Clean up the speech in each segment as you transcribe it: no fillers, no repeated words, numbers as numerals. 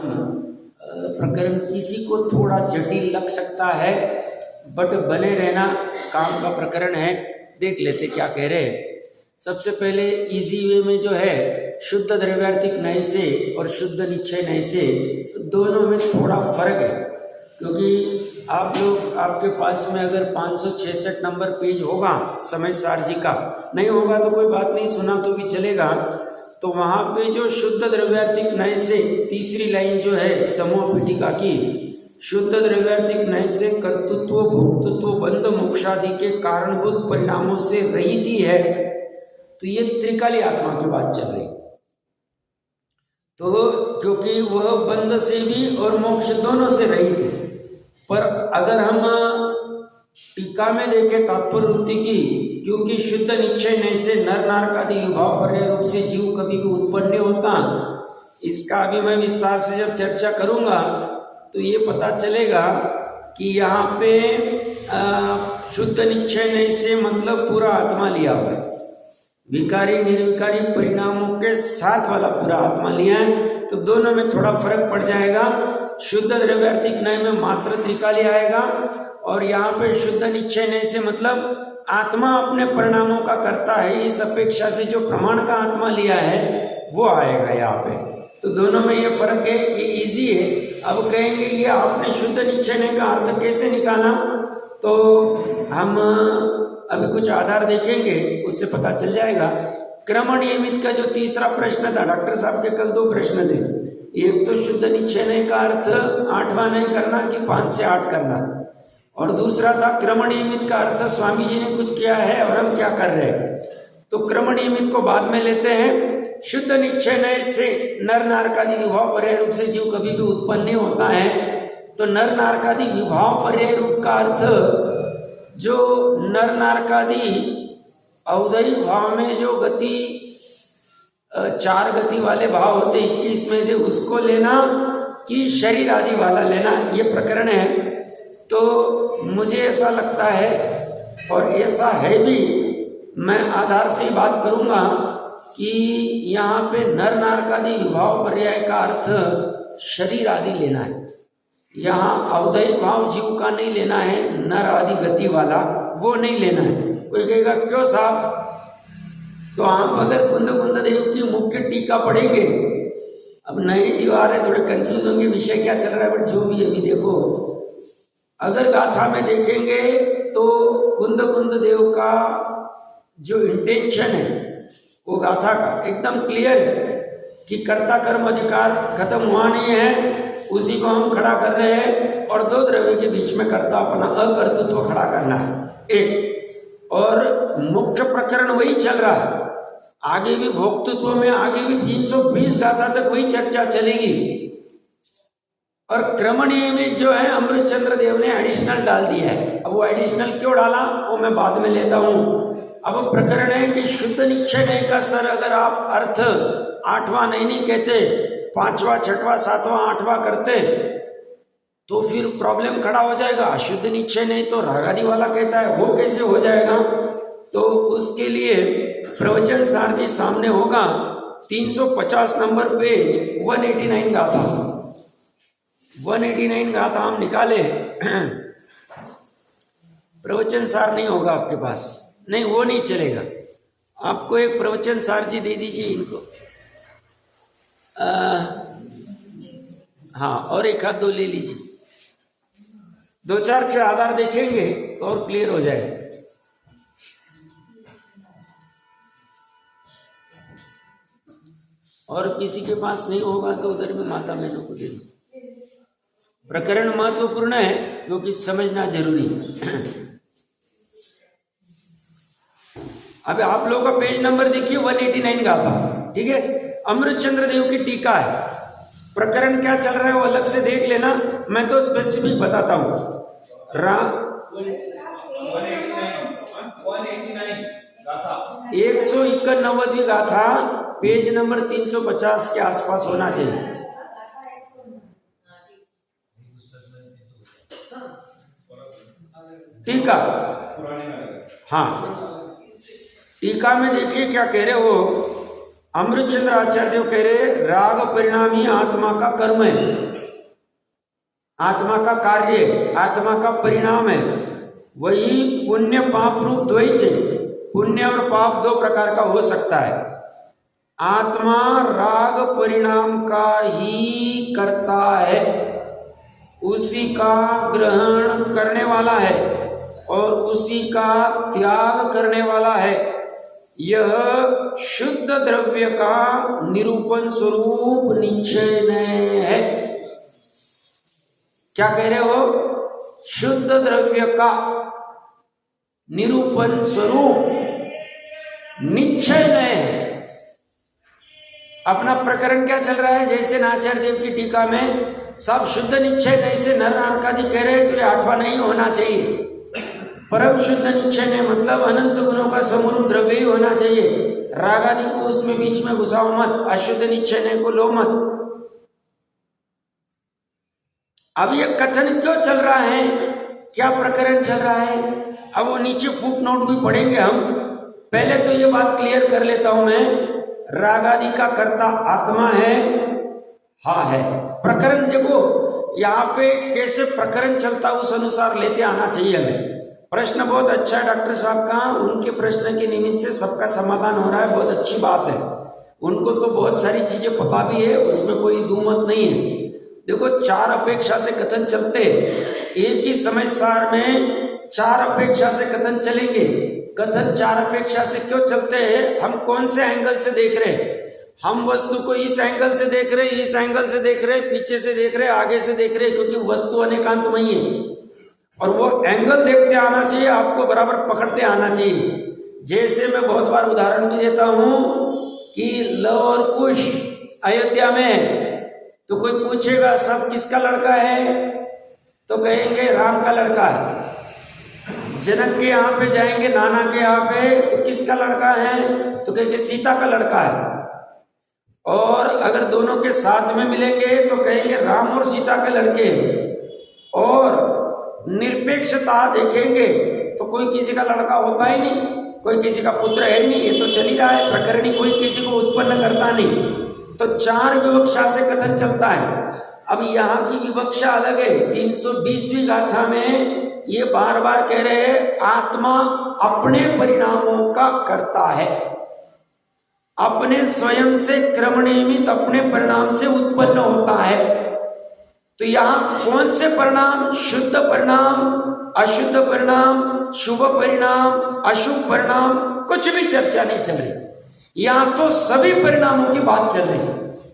प्रकरण किसी को थोड़ा जटिल लग सकता है, बट बने रहना काम का प्रकरण है। देख लेते क्या कह रहे हैं। सबसे पहले इजी वे में जो है शुद्ध द्रव्यार्थिक नय से और शुद्ध निश्चय नय से दोनों में थोड़ा फर्क है, क्योंकि आप लोग आपके पास में अगर 566 नंबर पेज होगा समय सार जी का, नहीं होगा तो कोई बात नहीं, सुना तो भी चलेगा। तो वहाँ पे जो शुद्ध द्रव्यार्थिक नय से तीसरी लाइन जो है समूह पीठिका की, शुद्ध द्रव्यार्थिक नय से कर्तृत्व भोक्तृत्व बंध मोक्षादि के कारणभूत परिणामों से रहित ही है। तो ये त्रिकाली आत्मा की बात चल रही। तो क्योंकि वह बंध से भी और मोक्ष दोनों से रहित है। पर अगर हम टीका में देखें तात्पर्य वृत्ति की, क्योंकि शुद्ध निश्चय नय से नर नारकादि विभाव पर्याय रूप से जीव कभी भी उत्पन्न नहीं होता, इसका अभी मैं विस्तार से जब चर्चा करूंगा तो ये पता चलेगा कि यहाँ पे शुद्ध निश्चय नय से मतलब पूरा आत्मा लिया हुआ है, विकारी निर्विकारी परिणामों के साथ वाला पूरा आत्मा लिया है। तो दोनों में थोड़ा फर्क पड़ जाएगा। शुद्ध द्रव्यार्थिक नय में मात्र त्रिकाली आएगा और यहाँ पे शुद्ध निश्चय नय से मतलब आत्मा अपने परिणामों का करता है, इस अपेक्षा से जो प्रमाण का आत्मा लिया है वो आएगा यहाँ पे। तो दोनों में ये फर्क है, ये इजी है। अब कहेंगे ये आपने शुद्ध निश्चय नय का अर्थ कैसे निकाला, तो हम अभी कुछ आधार देखेंगे, उससे पता चल जाएगा। क्रम नियमित का जो तीसरा प्रश्न था, डॉक्टर साहब के कल 2 प्रश्न थे। एक तो शुद्ध निश्चय नय का अर्थ 8वां नहीं करना कि 5 से 8 करना, और दूसरा था क्रम नियमित का अर्थ स्वामी जी ने कुछ किया है और हम क्या कर रहे हैं। तो क्रम नियमित को बाद में लेते हैं। शुद्ध निश्चय नय से नर नारकादि विभाव पर्याय रूप से जीव कभी भी उत्पन्न नहीं होता है। तो नर नारकादि विभाव पर्याय रूप का अर्थ जो नर नारकादि अवधि भाव में जो गति 4 गति वाले भाव होते 21 में से उसको लेना कि शरीर आदि वाला लेना, ये प्रकरण है। तो मुझे ऐसा लगता है और ऐसा है भी, मैं आधार से बात करूंगा कि यहाँ पे नर नारकादि विभाव पर्याय का अर्थ शरीर आदि लेना है। यहाँ अवधि भाव जीव का नहीं लेना है, नर आदि गति वाला वो नहीं लेना है। कोई कहेगा क्यों साहब, तो आप अगर कुंद कुंद देव की मुख्य टीका पढ़ेंगे, अब नए जीव आ रहे थोड़े कंफ्यूज होंगे विषय क्या चल रहा है, बट जो भी अभी देखो, अगर गाथा में देखेंगे तो कुंद कुंद देव का जो इंटेंशन है वो गाथा का एकदम क्लियर है कि कर्ता कर्म अधिकार खत्म हुआ नहीं है, उसी को हम खड़ा कर रहे हैं और 2 द्रव्य के बीच में कर्ता अपना अकर्तृत्व खड़ा करना है एक। और मुख्य प्रकरण वही चल रहा है, आगे भी भोक्तृत्व में आगे भी 320 गाथा तक वही चर्चा चलेगी। और क्रमणीय में जो है अमृतचंद्र देव ने एडिशनल डाल दिया है। अब वो एडिशनल क्यों डाला वो मैं बाद में लेता हूँ। अब प्रकरण है कि शुद्ध निश्चय नय का सर अगर आप अर्थ 8वां नहीं कहते, 5वां 6वां 7वां 8वां करते तो फिर प्रॉब्लम खड़ा हो जाएगा। अशुद्ध निश्चय नय तो रागादि वाला कहता है, वो कैसे हो जाएगा। तो उसके लिए प्रवचन सार जी सामने होगा, 350 नंबर पेज 189 गाथा, 189 गाथा हम निकाले। प्रवचन सार नहीं होगा आपके पास, नहीं वो नहीं चलेगा। आपको एक प्रवचन सार जी दे दीजिए इनको, हाँ, और एक हाथ 2 ले लीजिए। 2-4 से आधार देखेंगे तो और क्लियर हो जाए। और किसी के पास नहीं होगा तो उधर में माता बहनों को दे दो। प्रकरण महत्वपूर्ण है क्योंकि समझना जरूरी है। अब आप लोगों का पेज नंबर देखिए 189 गाथा, ठीक है। अमृतचंद्र देव की टीका है। प्रकरण क्या चल रहा है वो अलग से देख लेना, मैं तो स्पेसिफिक बताता हूं। 191वीं गाथा पेज नंबर 350 के आसपास होना चाहिए। टीका, हाँ, टीका में देखिए क्या कह रहे हो। अमृतचंद्र आचार्य देव कह रहे राग परिणाम ही आत्मा का कर्म है, आत्मा का कार्य, आत्मा का परिणाम है। वही पुण्य पाप रूप द्वैत है। पुण्य और पाप दो प्रकार का हो सकता है। आत्मा राग परिणाम का ही करता है, उसी का ग्रहण करने वाला है और उसी का त्याग करने वाला है। यह शुद्ध द्रव्य का निरूपण स्वरूप निश्चय है। क्या कह रहे हो? शुद्ध द्रव्य का निरूपण स्वरूप निश्चय है। अपना प्रकरण क्या चल रहा है? जैसे नाचार्य देव की टीका में सब शुद्ध निश्चय नहीं से नर नारकादि कह रहे, तो ये आठवां नहीं होना चाहिए। परम शुद्ध निश्चय ने मतलब अनंत गुणों का समरूप द्रव्य ही होना चाहिए। रागादि को उसमें बीच में घुसाओ मत, अशुद्ध निश्चय ने को लो मत। अब ये कथन क्यों चल रहा है? क्या प्रकरण चल रहा है? अब वो नीचे फुट नोट भी पढ़ेंगे हम। पहले तो ये बात क्लियर कर लेता हूं मैं, रागादि का कर्ता आत्मा है, हाँ है। प्रकरण देखो यहाँ पे कैसे प्रकरण चलता उस अनुसार लेते आना चाहिए हमें। प्रश्न बहुत अच्छा है डॉक्टर साहब का, उनके प्रश्न के निमित्त से सबका समाधान हो रहा है, बहुत अच्छी बात है। उनको तो बहुत सारी चीजें पता भी है, उसमें कोई दुमत नहीं है। देखो चार अपेक्षा से कथन चलते, एक ही समय सार में चार अपेक्षा से कथन चलेंगे। कथन चार अपेक्षा से क्यों चलते हैं? हम कौन से एंगल से देख रहे हैं? हम वस्तु को इस एंगल से देख रहे, इस एंगल से देख रहे, पीछे से देख रहे, आगे से देख रहे, क्योंकि वस्तु अनेकांतमयी है और वो एंगल देखते आना चाहिए, आपको बराबर पकड़ते आना चाहिए। जैसे मैं बहुत बार उदाहरण भी देता हूं कि लव और कुश अयोध्या में, तो कोई पूछेगा सब किसका लड़का है, तो कहेंगे राम का लड़का है। जनक के यहाँ पे जाएंगे, नाना के यहाँ पे, तो किसका लड़का है, तो कहेंगे सीता का लड़का है। और अगर दोनों के साथ में मिलेंगे तो कहेंगे राम और सीता के लड़के। और निरपेक्षता देखेंगे तो कोई किसी का लड़का होता ही नहीं, कोई किसी का पुत्र है ही नहीं, ये तो चल ही रहा है प्रकरणी, कोई किसी को उत्पन्न करता नहीं। तो चार विवक्षा से कथन चलता है। अब यहाँ की विवक्षा अलग है। 320वीं गाथा में ये बार बार कह रहे हैं आत्मा अपने परिणामों का करता है, अपने स्वयं से क्रम नियमित अपने परिणाम से उत्पन्न होता है। तो यहाँ कौन से परिणाम? शुद्ध परिणाम, अशुद्ध परिणाम, शुभ परिणाम, अशुभ परिणाम, कुछ भी चर्चा नहीं चल रही। यहाँ तो सभी परिणामों की बात चल रही।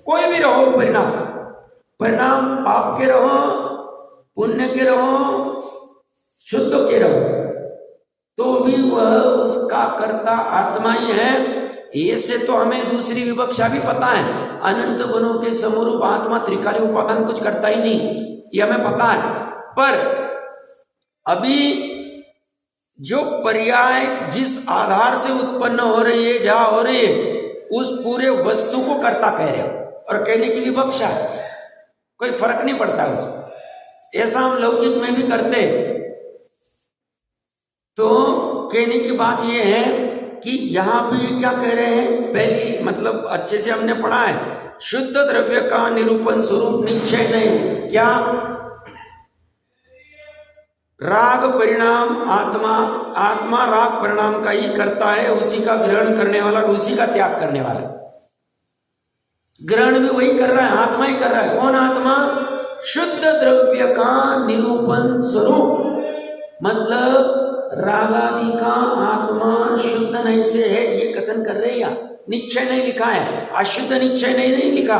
कोई भी रहो परिणाम, परिणाम पाप के रहो, पुण्य के रहो, शुद्ध के रहो, तो भी वह उसका कर्ता आत्मा ही है। ऐसे तो हमें दूसरी विवक्षा भी पता है, अनंत गुणों के समरूप आत्मा त्रिकाली उपादान कुछ करता ही नहीं, ये हमें पता है। पर अभी जो पर्याय जिस आधार से उत्पन्न हो रही है, जहां हो रही है, उस पूरे वस्तु को कर्ता कह रहे हो और कहने की विवक्षा है, कोई फर्क नहीं पड़ता उसमें। ऐसा हम लौकिक में भी करते। तो कहने की बात यह है कि यहां पे क्या कह रहे हैं? पहली मतलब अच्छे से हमने पढ़ा है, शुद्ध द्रव्य का निरूपण स्वरूप निश्चय नहीं। क्या? राग परिणाम आत्मा, आत्मा राग परिणाम का ही करता है, उसी का ग्रहण करने वाला, उसी का त्याग करने वाला। ग्रहण भी वही कर रहा है, आत्मा ही कर रहा है। कौन आत्मा? शुद्ध द्रव्य का निरूपण स्वरूप, मतलब रागादि का आत्मा शुद्ध नहीं से है, ये कथन कर रहे हैं। निश्चय नहीं लिखा है, अशुद्ध निश्चय नहीं लिखा।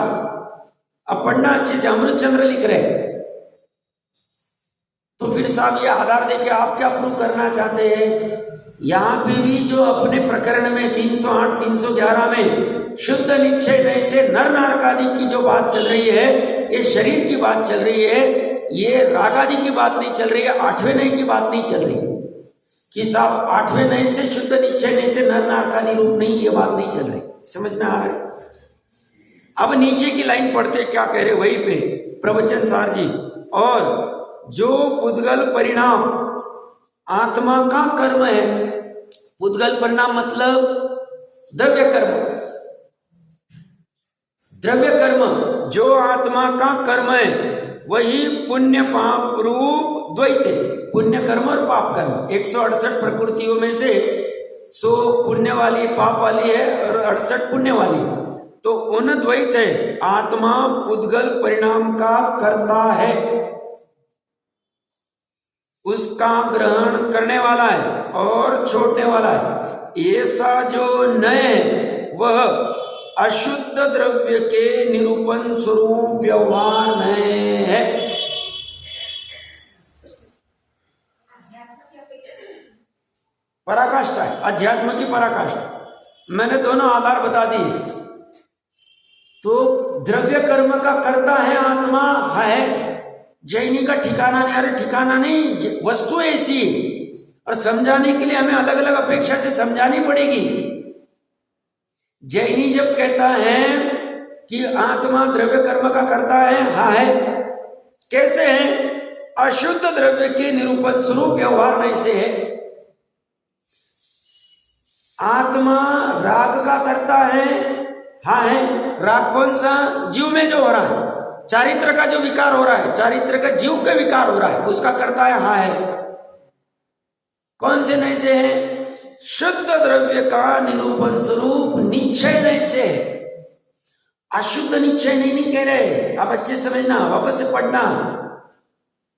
अब पढ़ना अच्छे से, अमृतचंद्र लिख रहे। तो फिर साहब ये आधार देके आप क्या प्रूव करना चाहते हैं? यहाँ पे भी जो अपने प्रकरण में 308, 311 में शुद्ध निश्चय नहीं से नर नारकादि की जो बात चल रही है, ये शरीर की बात चल रही है, ये रागादि की बात नहीं चल रही है, आठवें नई की बात नहीं चल रही कि साहब आठवें नई से शुद्ध निश्चय नहीं से नर नारकादि रूप नहीं, ये बात नहीं चल रही। समझ में आ रहा है? अब नीचे की लाइन पढ़ते क्या कह रहे वहीं पे प्रवचन सार जी। और जो पुद्गल परिणाम आत्मा का कर्म है, पुद्गल परिणाम मतलब द्रव्य कर्म, द्रव्य कर्म जो आत्मा का कर्म है वही पुण्य पाप रूप द्वैत है। पुण्य कर्म और पाप कर्म 168 प्रकृतियों में से 100 पुण्य वाली पाप वाली है और 68 पुण्य वाली। तो उन द्वैत है, आत्मा पुद्गल परिणाम का करता है, उसका ग्रहण करने वाला है और छोड़ने वाला है। ऐसा जो नए वह अशुद्ध द्रव्य के निरूपण स्वरूप व्यवहार नए है। पराकाष्ठा है, अध्यात्म की पराकाष्ठा। मैंने दोनों आधार बता दिए। तो द्रव्य कर्म का करता है आत्मा है। जैनी का ठिकाना नहीं, अरे ठिकाना नहीं, वस्तु ऐसी और समझाने के लिए हमें अलग अलग अपेक्षा से समझानी पड़ेगी। जैनी जब कहता है कि आत्मा द्रव्य कर्म का करता है, हाँ है, कैसे है? अशुद्ध द्रव्य के निरूपण स्वरूप व्यवहार नहीं से है। आत्मा राग का करता है, हाँ है। राग कौन सा? जीव में जो हो रहा है, चारित्र का जो विकार हो रहा है, चारित्र का जीव का विकार हो रहा है, उसका करता है, हाँ है। कौन से नहीं से है? शुद्ध द्रव्य का निरूपण स्वरूप निश्चय नहीं से है। अशुद्ध निश्चय नहीं कह रहे। आप अच्छे समझना, वापस से पढ़ना।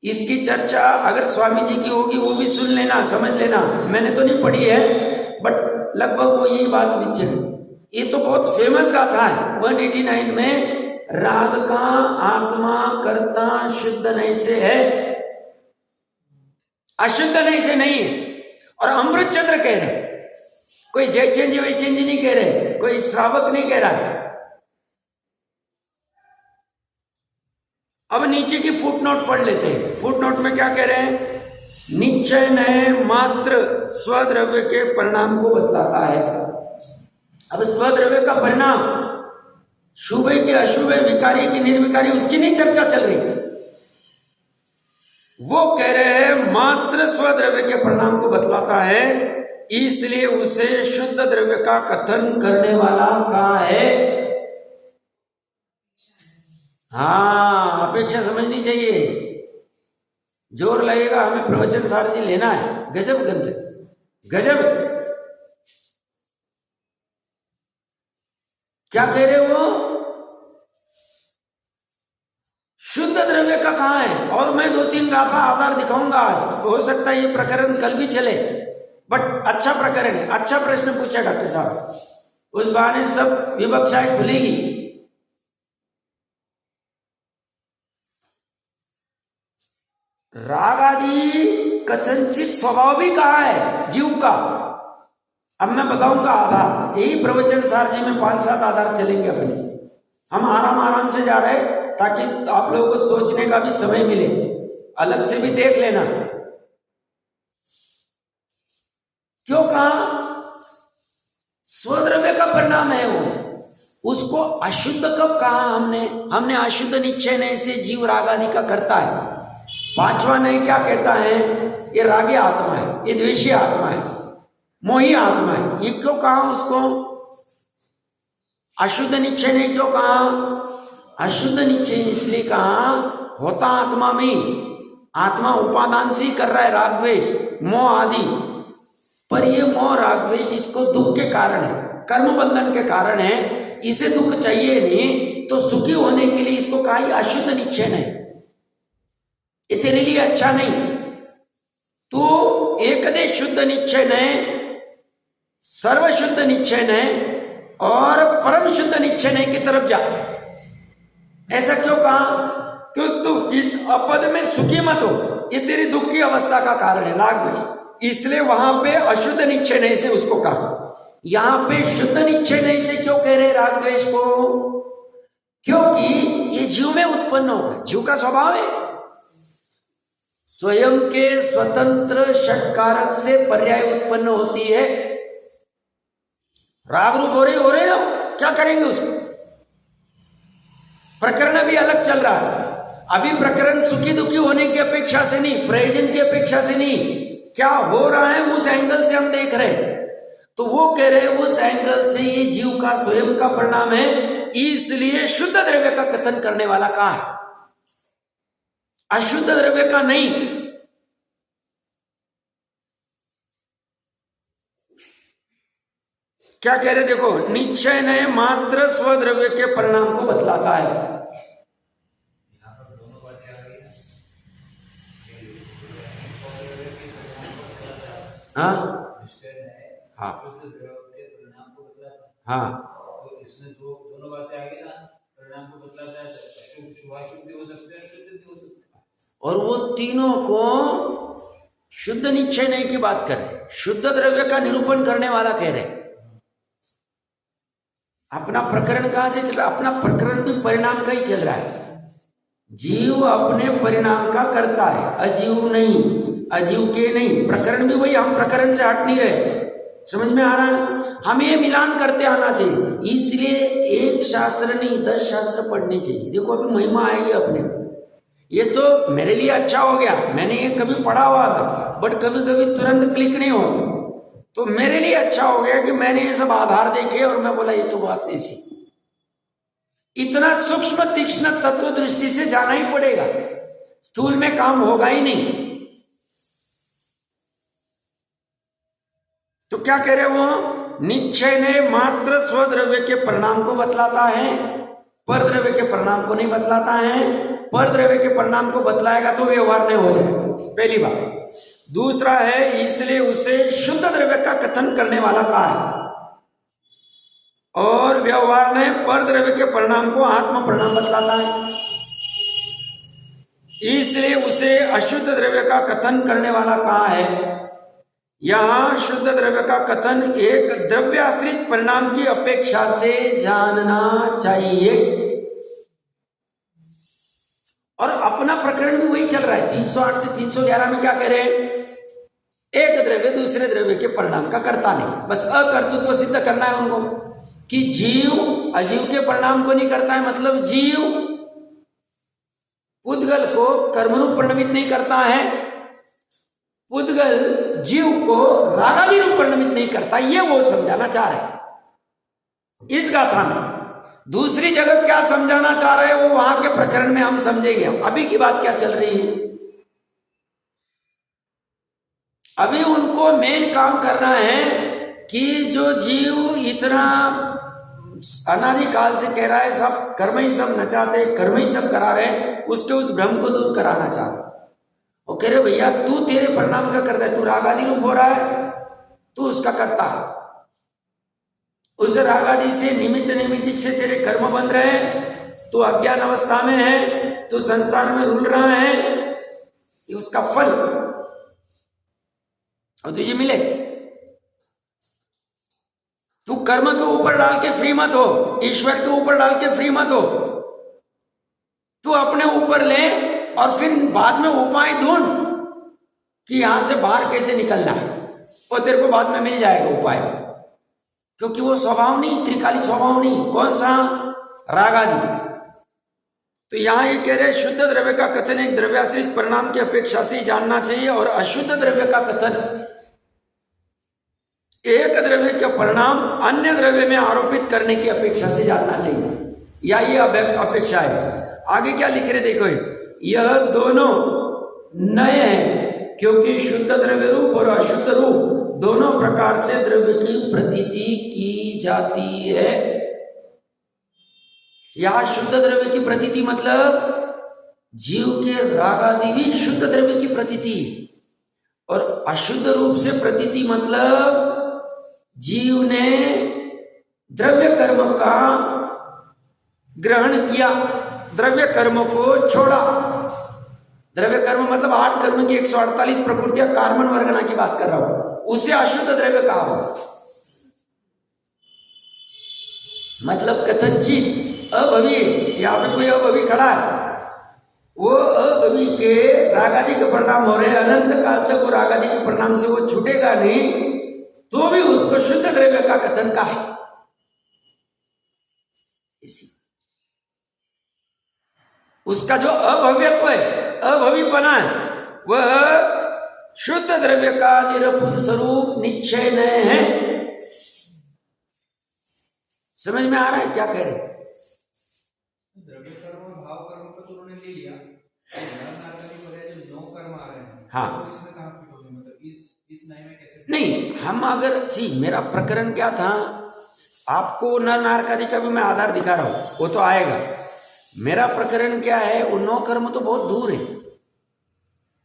इसकी चर्चा अगर स्वामी जी की होगी वो भी सुन लेना, समझ लेना। मैंने तो नहीं पढ़ी है, बट लगभग वो यही बात नीचे। ये तो बहुत फेमस गाथा है 189 में। राग का आत्मा करता शुद्ध नहीं से है, अशुद्ध नहीं से नहीं है। और अमृत चंद्र कह रहे, कोई जयचंद वैचंद नहीं कह रहे, कोई श्रावक नहीं कह रहा। अब नीचे की फुटनोट पढ़ लेते हैं। फुटनोट में क्या कह रहे हैं? निश्चय नए मात्र स्वद्रव्य के परिणाम को बतलाता है। अब स्वद्रव्य का परिणाम शुभ की अशुभ, विकारी की निर्विकारी, उसकी नहीं चर्चा चल रही। वो कह रहे हैं मात्र स्वद्रव्य के परिणाम को बतलाता है, इसलिए उसे शुद्ध द्रव्य का कथन करने वाला कहा है। हाँ, अपेक्षा समझनी चाहिए। जोर लगेगा, हमें प्रवचन सारथी लेना है। गजब ग्रंथ, गजब। क्या कह रहे हो? शुद्ध द्रव्य का कहां है? और मैं 2-3 गाथा आधार दिखाऊंगा आज। हो सकता है ये प्रकरण कल भी चले, बट अच्छा प्रकरण है। अच्छा प्रश्न पूछा डॉक्टर साहब, उस बहाने सब विवक्षाएं खुलेगी। राग आदि कथनचित स्वभाव भी कहा है जीव का। अब मैं बताऊंगा आधार। यही प्रवचन सार जी में 5-7 आधार चलेंगे अपने। हम आराम से जा रहे हैं ताकि आप लोगों को सोचने का भी समय मिले, अलग से भी देख लेना। क्यों कहा? स्वद्रव्य का परिणाम है वो। उसको अशुद्ध कब कहा हमने अशुद्ध निश्चय नहीं से जीव राग आदि का करता है। 5वां नहीं क्या कहता है? ये रागी आत्मा है, ये द्वेषी आत्मा है, मोही आत्मा है। ये क्यों कहा उसको अशुद्ध निश्चय नहीं? क्यों कहा अशुद्ध निश्चय? इसलिए कहा होता आत्मा में, आत्मा उपादान से ही कर रहा है राग द्वेष मोह आदि, पर ये मोह राग द्वेष इसको दुख के कारण है, कर्म बंधन के कारण है। इसे दुख चाहिए नहीं, तो सुखी होने के लिए इसको कहा अशुद्ध निश्चय नहीं, ये तेरे लिए अच्छा नहीं। तो एकदेश शुद्ध निश्चय नहीं, सर्वशुद्ध निश्चय नहीं और परम शुद्ध निश्चय नहीं की तरफ जा। ऐसा क्यों कहा? क्यों तू इस अपद में सुखी मत हो, ये तेरी दुख की अवस्था का कारण है राग द्वेष। इसलिए वहां पे अशुद्ध निश्चय नहीं से उसको कहा। यहां पे शुद्ध निश्चय नहीं से क्यों कह रहे राग द्वेष को? क्योंकि ये जीव में उत्पन्न होगा, जीव का स्वभाव है। स्वयं के स्वतंत्र षटकारक से पर्याय उत्पन्न होती है। राग रूप हो रहे ना, क्या करेंगे उसको? प्रकरण अभी अलग चल रहा है। अभी प्रकरण सुखी दुखी होने की अपेक्षा से नहीं, प्रयोजन की अपेक्षा से नहीं, क्या हो रहा है उस एंगल से हम देख रहे हैं। तो वो कह रहे हैं उस एंगल से ये जीव का स्वयं का परिणाम है, इसलिए शुद्ध द्रव्य का कथन करने वाला कहाँ है? अशुद्ध द्रव्य का नहीं। क्या कह रहे देखो, निश्चय ने मात्र स्वद्रव्य के परिणाम को बतलाता है। हाँ हाँ हाँ, तो इसमें दोनों बातें आ गई ना, परिणाम को बतलाता है, शुभाशुभ भी हो सकते हैं, शुद्ध भी हो सकते हैं। और वो तीनों को शुद्ध निश्चय नहीं की बात कर रहे, शुद्ध द्रव्य का निरूपण करने वाला कह रहे। अपना प्रकरण कहां से चल रहा है? अपना प्रकरण भी परिणाम का ही चल रहा है। जीव अपने परिणाम का करता है, अजीव नहीं, अजीव के नहीं। प्रकरण भी वही, हम प्रकरण से हट नहीं रहे। समझ में आ रहा है? हमें ये मिलान करते आना चाहिए। इसलिए एक शास्त्र नहीं 10 शास्त्र पढ़ने चाहिए। देखो अभी महिमा आएगी अपने। ये तो मेरे लिए अच्छा हो गया, मैंने ये कभी पढ़ा हुआ था, बट कभी कभी तुरंत क्लिक नहीं होगा। तो मेरे लिए अच्छा हो गया कि मैंने ये सब आधार देखे और मैं बोला ये तो बात ऐसी। इतना सूक्ष्म तीक्ष्ण तत्व दृष्टि से जाना ही पड़ेगा, स्थूल में काम होगा ही नहीं। तो क्या कह रहे वो, निश्चय ने मात्र स्वद्रव्य के परिणाम को बतलाता है, परद्रव्य के परिणाम को नहीं बतलाता है। परद्रव्य के परिणाम को बतलाएगा तो व्यवहार नहीं हो जाए, पहली बात। दूसरा है, इसलिए उसे शुद्ध द्रव्य का कथन करने वाला कहा है। और व्यवहार ने परद्रव्य के परिणाम को आत्म परिणाम बतलाता है, इसलिए उसे अशुद्ध द्रव्य का कथन करने वाला कहा है। यहां शुद्ध द्रव्य का कथन एक द्रव्याश्रित परिणाम की अपेक्षा से जानना चाहिए। और अपना प्रकरण भी वही चल रहा है। 308 से 311 में क्या कह रहे हैं? एक द्रव्य दूसरे द्रव्य के परिणाम का करता नहीं, बस अकर्तृत्व सिद्ध करना है उनको कि जीव अजीव के परिणाम को नहीं करता है। मतलब जीव पुद्गल को कर्मरूप परिणमित नहीं करता है, पुद्गल जीव को रागादि रूप परिणमित नहीं करता। ये वो समझाना चाह रहे इस गाथा में। दूसरी जगह क्या समझाना चाह रहे हैं वो वहां के प्रकरण में हम समझेंगे। अभी की बात क्या चल रही है, अभी उनको मेन काम करना है कि जो जीव इतना अनादिकाल से कह रहा है सब कर्म ही सब नचाते, कर्म ही सब करा रहे, उसके उस भ्रम को दूर कराना चाह रहे। वो कह रहे भैया तू तेरे परिणाम का करता है, तू रागादि रूप हो रहा है, तू उसका करता है। उस रागादि से निमित्त निमित्त से तेरे कर्म बन रहे हैं, तू अज्ञान अवस्था में है, तू संसार में रुल रहा है, ये उसका फल और तुझे मिले। तू कर्म के ऊपर डाल के फ्री मत हो, ईश्वर के ऊपर डाल के फ्री मत हो। तू अपने ऊपर ले और फिर बाद में उपाय ढूंढ कि यहां से बाहर कैसे निकलना है, और तेरे को बाद में मिल जाएगा उपाय। क्योंकि वो स्वभाव नहीं, त्रिकाली स्वभाव नहीं। कौन सा? रागादि। तो यहां ये कह रहे शुद्ध द्रव्य का कथन एक द्रव्याश्रित परिणाम की अपेक्षा से जानना चाहिए, और अशुद्ध द्रव्य का कथन एक द्रव्य के परिणाम अन्य द्रव्य में आरोपित करने की अपेक्षा से जानना चाहिए। या ये अपेक्षा है। आगे क्या लिख रहे देखो, यह दोनों नए हैं क्योंकि शुद्ध द्रव्य रूप और अशुद्ध रूप दोनों प्रकार से द्रव्य की प्रतीति की जाती है। यहां शुद्ध द्रव्य की प्रतीति मतलब जीव के राग आदि भी शुद्ध द्रव्य की प्रतीति, और अशुद्ध रूप से प्रतीति मतलब जीव ने द्रव्य कर्म का ग्रहण किया, द्रव्य कर्म को छोड़ा। द्रव्य कर्म मतलब 8 कर्म की 148 प्रकृतियां, कार्बन वर्गना की बात कर रहा हूं, उसे अशुद्ध द्रव्य कहा हो। मतलब कथनचित अभवी, यहां पे कोई अभवी खड़ा है, वो अभवी के रागादि के परिणाम हो रहे हैं, अनंत काल तक वो रागादि के परिणाम से वो छूटेगा नहीं, तो भी उसको शुद्ध द्रव्य का कथन का है। इसी उसका जो अभव्यत्व है, अभवीपना है, वह शुद्ध द्रव्य का निरपुन स्वरूप निश्चय है। समझ में आ रहा है क्या कह रहे? जो 9 कर्म आ रहे हैं, हाँ। तो इसमें कहाँ फिट होंगे? मतलब इस न्याय में कैसे fit नहीं, हम अगर मेरा प्रकरण क्या था, आपको नर नारकादि का भी मैं आधार दिखा रहा हूं, वो तो आएगा। मेरा प्रकरण क्या है, वो 9 कर्म तो बहुत दूर है।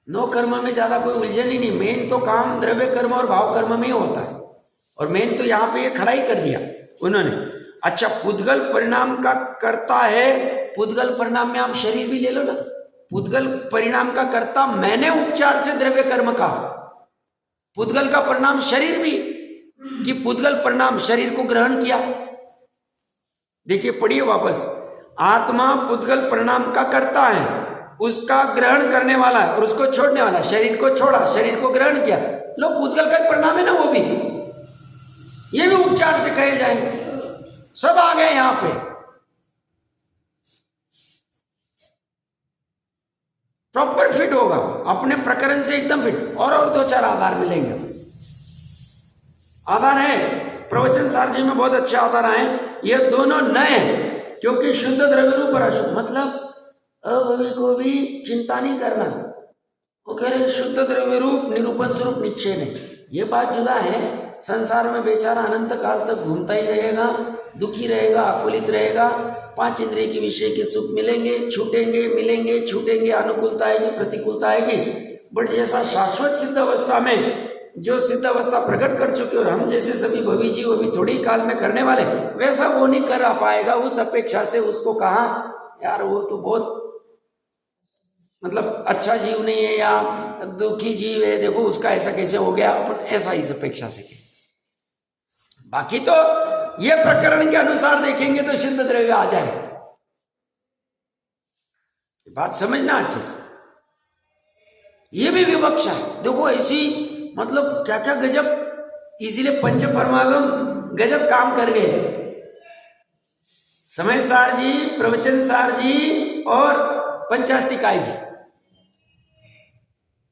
9 कर्म में ज्यादा कोई उलझन ही नहीं। मेन तो काम द्रव्य कर्म और भाव कर्म में ही होता है, और मेन तो यहाँ पे ये खड़ा ही कर दिया उन्होंने। अच्छा, पुद्गल परिणाम का कर्ता है, पुद्गल परिणाम में आप शरीर भी ले लो ना। पुद्गल परिणाम का कर्ता मैंने उपचार से द्रव्य कर्म का, पुद्गल का परिणाम शरीर भी, कि पुद्गल परिणाम शरीर को ग्रहण किया। देखिए, पढ़िए वापस। आत्मा पुद्गल परिणाम का कर्ता है, उसका ग्रहण करने वाला है और उसको छोड़ने वाला। शरीर को छोड़ा, शरीर को ग्रहण किया। लो, पुद्गल का परिणाम है ना वो भी, ये भी उपचार से कहे जाएंगे। सब आ गए यहां पे। प्रॉपर फिट होगा अपने प्रकरण से, एकदम फिट। और 2-4 आधार मिलेंगे। आधार है प्रवचन सार जी में, बहुत अच्छे आधार आए। ये दोनों नए हैं, क्योंकि शुद्ध द्रव्य रूप और अशुद्ध, मतलब अभवी को भी चिंता नहीं करना। वो कह रहे शुद्ध द्रव्य रूप निरूपण स्वरूप निश्चय नहीं, ये बात जुदा है। संसार में बेचारा अनंत काल तक घूमता ही रहेगा, दुखी रहेगा, आकुलित रहेगा। 5 इंद्रिय के विषय के सुख मिलेंगे, छूटेंगे, मिलेंगे, छूटेंगे, अनुकूलता आएगी, प्रतिकूलता आएगी। बट जैसा शाश्वत सिद्ध अवस्था में जो सिद्ध अवस्था प्रकट कर चुके और हम जैसे सभी भवी जीव अभी थोड़ी काल में करने वाले, वैसा वो नहीं कर पाएगा। उस अपेक्षा से उसको कहा, यार वो तो बहुत मतलब अच्छा जीव नहीं है या दुखी जीव है, देखो उसका ऐसा कैसे हो गया, अपन ऐसा इस अपेक्षा से। बाकी तो ये प्रकरण के अनुसार देखेंगे तो शुद्ध द्रव्य आ जाए। बात समझना अच्छे से। ये भी विवक्षा है, देखो ऐसी, मतलब क्या क्या गजब। इसीलिए पंच परमागम गजब काम कर गए। समय सार जी, प्रवचन सार जी और पंचाष्टिकाय जी।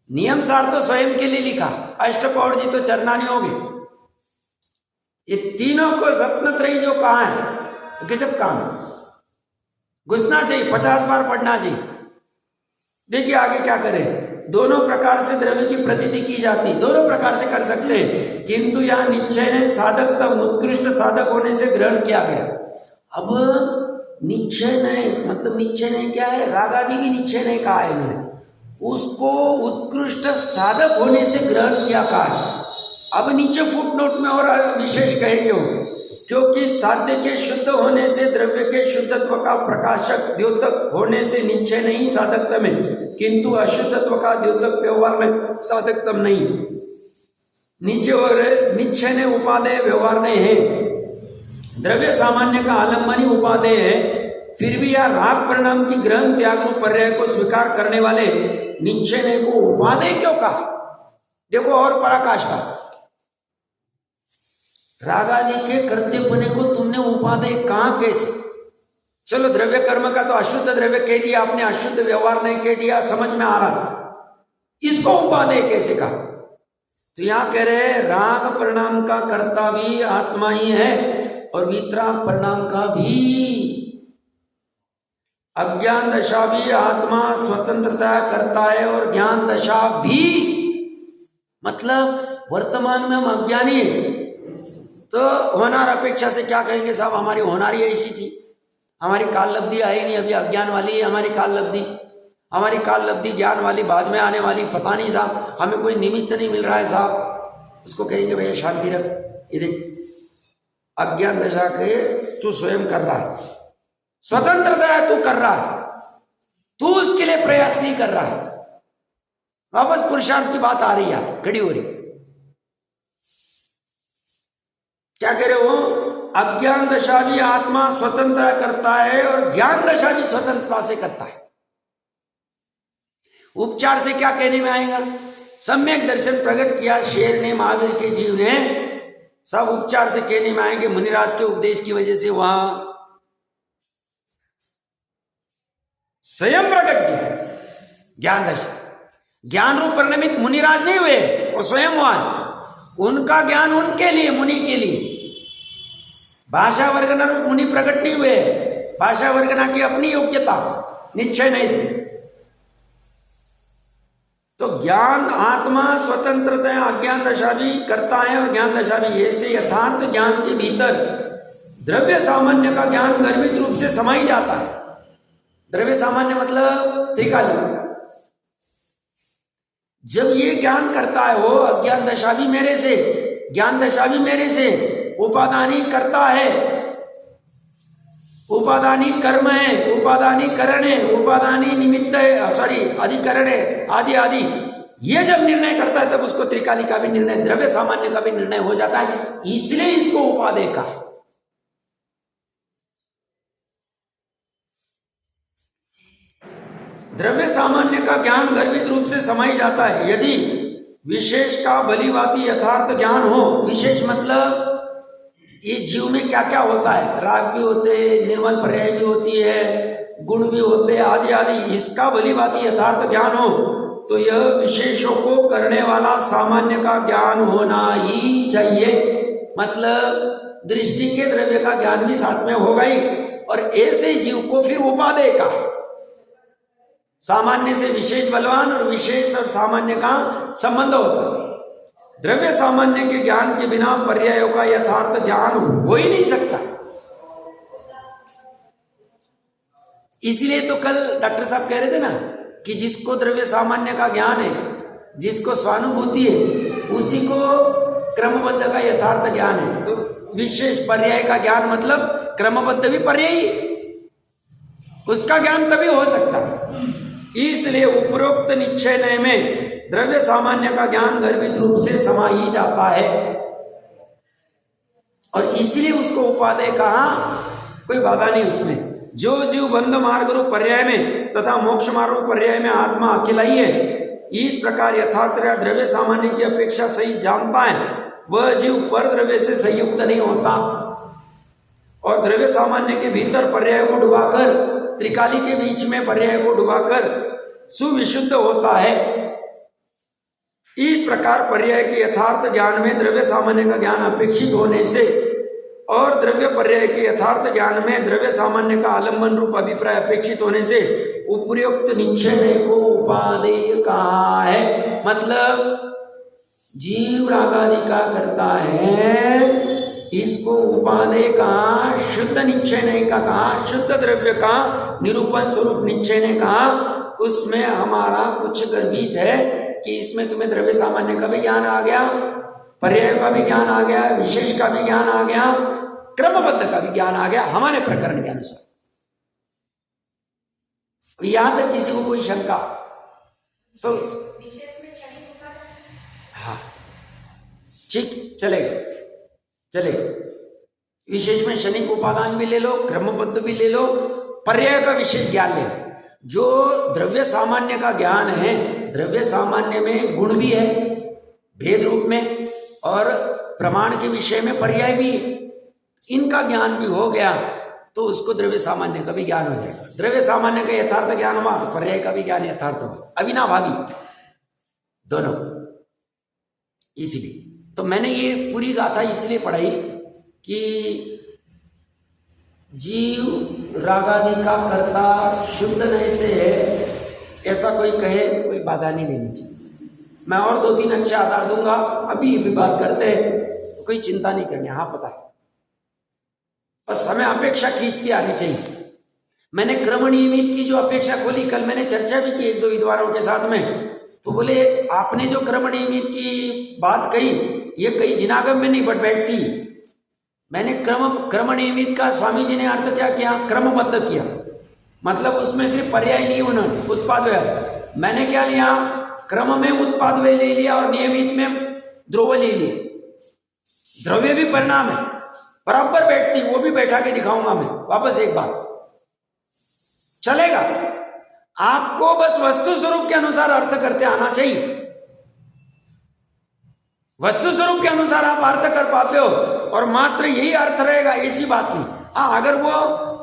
नियम सार तो स्वयं के लिए लिखा, अष्टपौर जी तो चरनानी हो गए। ये तीनों को रत्नत्रयी जो कहा है, गजब काम। घुसना चाहिए, 50 बार पढ़ना चाहिए। देखिए आगे क्या करें। दोनों प्रकार से द्रव्य की प्रतीति की जाती, दोनों प्रकार से कर सकते हैं, किंतु यहां निश्चय ने साधक तक उत्कृष्ट साधक होने से ग्रहण किया गया। अब निश्चय नहीं, मतलब निश्चय नहीं क्या है, रागादि भी निश्चय नहीं कहा है इन्होंने, उसको उत्कृष्ट साधक होने से ग्रहण किया कहा है। अब नीचे फुटनोट में और विशेष कहेंगे वो, क्योंकि साध्य के शुद्ध होने से द्रव्य के शुद्धत्व का प्रकाशक द्योतक होने से निश्चय नहीं साधकतम है, किंतु अशुद्धत्व का द्योतक व्यवहार में साधकतम नहीं। नीचे और निश्चय ने उपादेय व्यवहार में है, द्रव्य सामान्य का आलम्बनी उपादेय है, फिर भी यह राग परिणाम की ग्रहण त्याग रूप पर्याय को स्वीकार करने वाले निश्चय ने को उपादेय क्यों कहा? देखो और पराकाष्ठा, रागादि के कर्तव्यपने को तुमने उपादेय कहा कैसे? चलो द्रव्य कर्म का तो अशुद्ध द्रव्य कह दिया आपने, अशुद्ध व्यवहार नहीं कह दिया, समझ में आ रहा, इसको उपादेय कैसे कहा? तो यहां कह रहे राग परिणाम का कर्ता भी आत्मा ही है और वितराग परिणाम का भी। अज्ञान दशा भी आत्मा स्वतंत्रता करता है और ज्ञान दशा भी, मतलब वर्तमान में हम अज्ञानी है तो होनार अपेक्षा से क्या कहेंगे साहब, हमारी होनारी ऐसी थी, हमारी काल लब्धि आई नहीं, अभी अज्ञान वाली है हमारी काल लब्धि, हमारी काल लब्धि ज्ञान वाली बाद में आने वाली, पता नहीं साहब, हमें कोई निमित्त नहीं मिल रहा है साहब। उसको कहेंगे भैया शांति रख, ये देख अज्ञान दशा के तू स्वयं कर रहा है, स्वतंत्रता है तू कर रहा है, तू उसके लिए प्रयास नहीं कर रहा है। वापस पुरुषार्थ की बात आ रही है, खड़ी हो रही। क्या कह रहे हो? अज्ञान दशा भी आत्मा स्वतंत्रता करता है और ज्ञान दशा भी स्वतंत्रता से करता है। उपचार से क्या कहने में आएगा? सम्यक दर्शन प्रकट किया शेर ने, महावीर के जीव ने, सब उपचार से कहने में आएंगे। मुनिराज के उपदेश की वजह से वहां स्वयं प्रकट किया ज्ञान दशा। ज्ञान रूप परिणमित मुनिराज नहीं हुए, वो स्वयं हुआ, उनका ज्ञान उनके लिए, मुनि के लिए। भाषा वर्गना रूप मुनि प्रकट नहीं हुए, भाषा वर्गना की अपनी योग्यता निश्चय नहीं से। तो ज्ञान आत्मा स्वतंत्रता अज्ञान दशा भी करता है और ज्ञान दशा भी। ऐसे यथार्थ ज्ञान के भीतर द्रव्य सामान्य का ज्ञान गर्भित रूप से समाई जाता है। द्रव्य सामान्य मतलब त्रिकाली। जब ये ज्ञान करता है वो अज्ञान दशा भी मेरे से, ज्ञान दशा भी मेरे से, उपादानी करता है, उपादानी कर्म है, उपादानी करण है, उपादानी निमित्त है, सॉरी अधिकरण है, आदि आदि। ये जब निर्णय करता है तब उसको त्रिकाली का भी निर्णय, द्रव्य सामान्य का भी निर्णय हो जाता है। इसलिए इसको उपादेय कहा। द्रव्य सामान्य का ज्ञान गर्भित रूप से समाई जाता है। यदि विशेष का भलीभांति यथार्थ ज्ञान हो, विशेष मतलब ये जीव में क्या क्या होता है, राग भी होते हैं, निर्मल पर्याय भी होती है, गुण भी होते हैं, आदि आदि, इसका भलीभांति यथार्थ ज्ञान हो तो यह विशेषों को करने वाला सामान्य का ज्ञान होना ही चाहिए। मतलब दृष्टि के द्रव्य का ज्ञान भी साथ में होगा ही। और ऐसे जीव को फिर उपादेय का, सामान्य से विशेष बलवान और विशेष और सामान्य का संबंध होता है। द्रव्य सामान्य के ज्ञान के बिना पर्यायों का यथार्थ ज्ञान हो ही नहीं सकता। इसलिए तो कल डॉक्टर साहब कह रहे थे ना कि जिसको द्रव्य सामान्य का ज्ञान है, जिसको स्वानुभूति है, उसी को क्रमबद्ध का यथार्थ ज्ञान है। तो विशेष पर्याय का ज्ञान मतलब क्रमबद्ध भी पर्यायी, उसका ज्ञान तभी हो सकता है। इसलिए उपरोक्त निश्चय में द्रव्य सामान्य का ज्ञान गर्भित रूप से समा ही जाता है और इसलिए उसको उपादेय कहा, कोई बाधा नहीं उसमें। जो जीव बंध मार्ग रूप पर्याय में तथा मोक्ष मार्ग रूप पर्याय में आत्मा अकेला ही है, इस प्रकार यथार्थ द्रव्य सामान्य की अपेक्षा सही जानता है, वह जीव पर द्रव्य से संयुक्त नहीं होता और द्रव्य सामान्य के भीतर पर्याय को डुबाकर, त्रिकाली के बीच में पर्याय को डुबाकर सुविशुद्ध होता है। इस प्रकार पर्याय के यथार्थ ज्ञान में द्रव्य सामान्य का ज्ञान अपेक्षित होने से और द्रव्य पर्याय के यथार्थ ज्ञान में द्रव्य सामान्य का आलंबन रूप अभिप्राय अपेक्षित होने से उपयुक्त निश्चय को उपादेय कहा है। मतलब जीव रागादि का करता है, इसको उपादेय कहा। शुद्ध निश्चय नहीं का कहा, शुद्ध द्रव्य का निरूपण स्वरूप निश्चय ने कहा। उसमें हमारा कुछ गर्भित है कि इसमें तुम्हें द्रव्य सामान्य का भी ज्ञान आ गया, पर्याय का भी ज्ञान आ गया, विशेष का भी ज्ञान आ गया, क्रमबद्ध का भी ज्ञान आ गया हमारे प्रकरण के अनुसार। यहां तक किसी को कोई शंका तो विशेष में क्षणिक उपादान, हाँ ठीक चलेगा। विशेष में क्षणिक उपादान भी ले लो, क्रमबद्ध भी ले लो, पर्याय का विशेष ज्ञान ले लो। जो द्रव्य सामान्य का ज्ञान है, द्रव्य सामान्य में गुण भी है भेद रूप में और प्रमाण के विषय में पर्याय भी, इनका ज्ञान भी हो गया तो उसको द्रव्य सामान्य का भी ज्ञान हो जाएगा। द्रव्य सामान्य का यथार्थ ज्ञान हुआ, पर्याय का भी ज्ञान यथार्थ हुआ, अविनाभावी दोनों। इसलिए तो मैंने ये पूरी गाथा इसलिए पढ़ाई कि जीव रागादि का कर्ता शुद्ध नहीं से है, ऐसा कोई कहे तो कोई बाधा नहीं लेनी चाहिए। मैं और 2-3 अच्छे आधार दूंगा, अभी भी बात करते हैं तो कोई चिंता नहीं करनी। हाँ पता है, बस हमें अपेक्षा खींचती आनी चाहिए। मैंने क्रम नियमित की जो अपेक्षा खोली, कल मैंने चर्चा भी की 1-2 विद्वानों के साथ में, तो बोले आपने जो क्रम नियमित की बात कही ये कई जिनागम में नहीं बैठती। मैंने क्रम नियमित का स्वामी जी ने अर्थ क्या किया, क्रमबद्ध किया। मतलब उसमें सिर्फ पर्याय लिए उन्होंने, उत्पाद व्यय। मैंने क्या लिया, क्रम में उत्पाद व्यय ले लिया और नियमित में द्रव्य ले लिया। द्रव्य भी परिणाम है, बराबर बैठती, वो भी बैठा के दिखाऊंगा मैं वापस एक बार, चलेगा। आपको बस वस्तु स्वरूप के अनुसार अर्थ करते आना चाहिए। वस्तु स्वरूप के अनुसार आप अर्थ कर पाते हो और मात्र यही अर्थ रहेगा, ऐसी बात नहीं। हाँ, अगर वो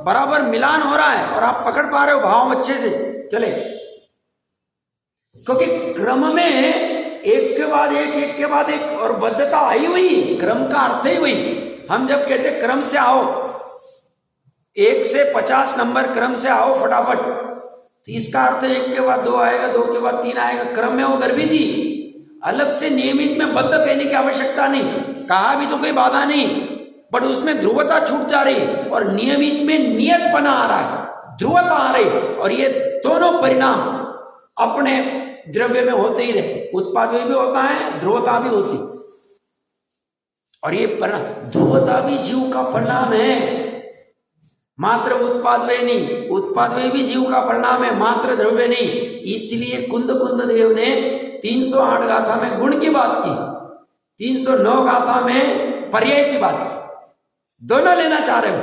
बराबर मिलान हो रहा है और आप पकड़ पा रहे हो भाव अच्छे से, चले। क्योंकि क्रम में एक के बाद एक और बद्धता आई हुई, क्रम का अर्थ ही वही। हम जब कहते क्रम से आओ, 1 से 50 नंबर क्रम से आओ फटाफट, तो इसका अर्थ एक के बाद दो आएगा, दो के बाद तीन आएगा, क्रम में वो गर्भी थी। अलग से नियमित में बद्ध कहने की आवश्यकता नहीं, कहा भी तो कोई बाधा नहीं, बट उसमें ध्रुवता छूट जा रही है और नियमित में नियतपना आ रहा है, ध्रुवता आ रही, और ये दोनों परिणाम अपने द्रव्य में होते ही रहते। उत्पाद भी होता है, ध्रुवता भी होती, और ये परिणाम ध्रुवता भी जीव का परिणाम है, मात्र उत्पाद वे नहीं। उत्पाद वे भी जीव का परिणाम है, मात्र द्रव्य नहीं। इसलिए कुंद देव ने 308 गाथा में गुण की बात की, 309 गाथा में पर्याय की बात की। दोनों लेना चाह रहे हो,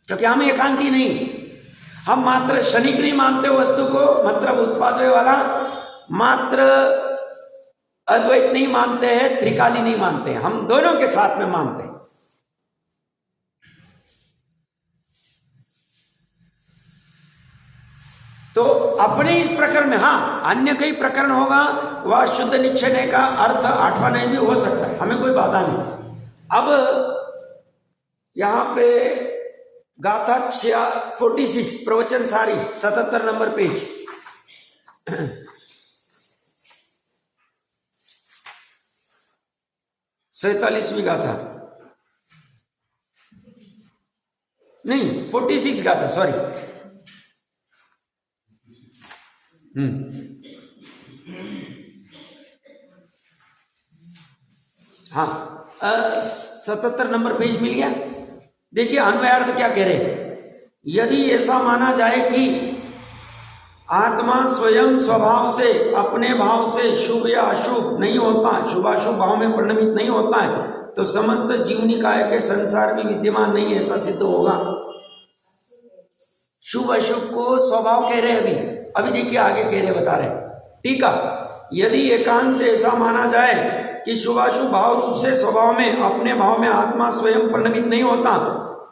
क्योंकि हम एकांती नहीं, हम मात्र क्षणिक नहीं मानते वस्तु को, मतलब उत्पाद वे वाला, मात्र अद्वैत नहीं मानते हैं, त्रिकाली नहीं मानते, हम दोनों के साथ में मानते हैं। तो अपने इस प्रकरण में, हाँ अन्य कई प्रकरण होगा, वह शुद्ध निश्चय का अर्थ 8वां नहीं भी हो सकता है, हमें कोई बाधा नहीं। अब यहां पे गाथा 46 प्रवचन सारी 77 नंबर पेज, 47वीं गाथा, नहीं 46 गाथा, सॉरी। हाँ 77 नंबर पेज मिल गया। देखिए अन्वयार्थ क्या कह रहे, यदि ऐसा माना जाए कि आत्मा स्वयं स्वभाव से, अपने भाव से शुभ या अशुभ नहीं होता, शुभाशुभ भाव में परिणमित नहीं होता है, तो समस्त जीवनिकाय के संसार में विद्यमान नहीं, ऐसा सिद्ध होगा। शुभ अशुभ को स्वभाव कह रहे अभी देखिए आगे कह रहे, बता रहे ठीक है। यदि एकांत से ऐसा माना जाए कि शुभाशुभ भाव रूप से स्वभाव में, अपने भाव में आत्मा स्वयं परिणमित नहीं होता,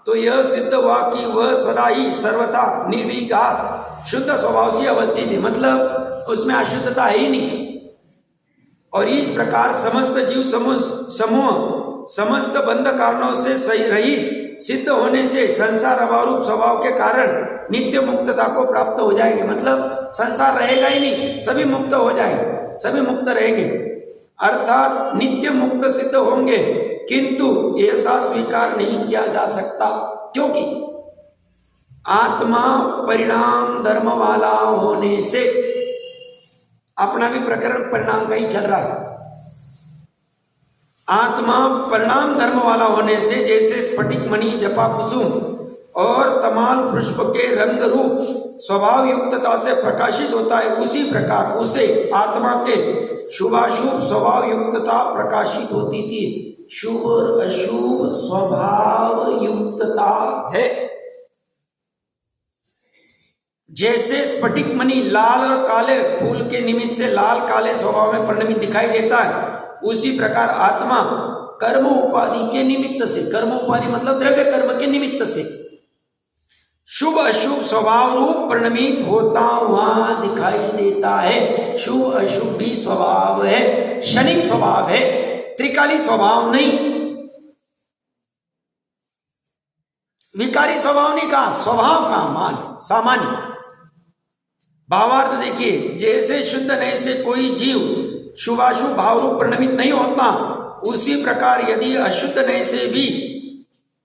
तो यह सिद्ध हुआ कि वह सदा ही सर्वथा निर्विकार शुद्ध स्वभाव से अवस्थित है, मतलब उसमें अशुद्धता है ही नहीं। और इस प्रकार समस्त जीव समूह समस्त बंध कारणों से सही रही सिद्ध होने से संसार अभावरूप स्वभाव के कारण नित्य मुक्तता को प्राप्त हो जाएंगे, मतलब संसार रहेगा ही नहीं, सभी मुक्त हो जाएंगे, सभी मुक्त रहेंगे, अर्थात नित्य मुक्त सिद्ध होंगे। किंतु ऐसा स्वीकार नहीं किया जा सकता, क्योंकि आत्मा परिणाम धर्म वाला होने से, अपना भी प्रकरण परिणाम का ही चल रहा है, आत्मा परिणाम धर्म वाला होने से, जैसे स्फटिक मणि जपा कुसुम और तमाल पुष्प के रंग रूप स्वभाव युक्तता से प्रकाशित होता है, उसी प्रकार उसे आत्मा के शुभाशुभ स्वभाव युक्तता प्रकाशित होती थी। शुभ और अशुभ स्वभाव युक्तता है। जैसे स्फटिक मणि लाल और काले फूल के निमित्त से लाल काले स्वभाव में परिणमित दिखाई देता है, उसी प्रकार आत्मा कर्म उपाधि के निमित्त से, कर्म उपाधि मतलब द्रव्य कर्म के निमित्त से शुभ अशुभ स्वभाव रूप परिणमित होता हुआ दिखाई देता है। शुभ अशुभ भी स्वभाव है, क्षणिक स्वभाव है, त्रिकाली स्वभाव नहीं, विकारी स्वभाव नहीं कहा, स्वभाव का मान सामान्य भावार्थ देखिए। जैसे शुद्ध नहीं से कोई जीव शुभाशुभ भाव रूप परिणमित नहीं होता, उसी प्रकार यदि अशुद्ध नहीं से भी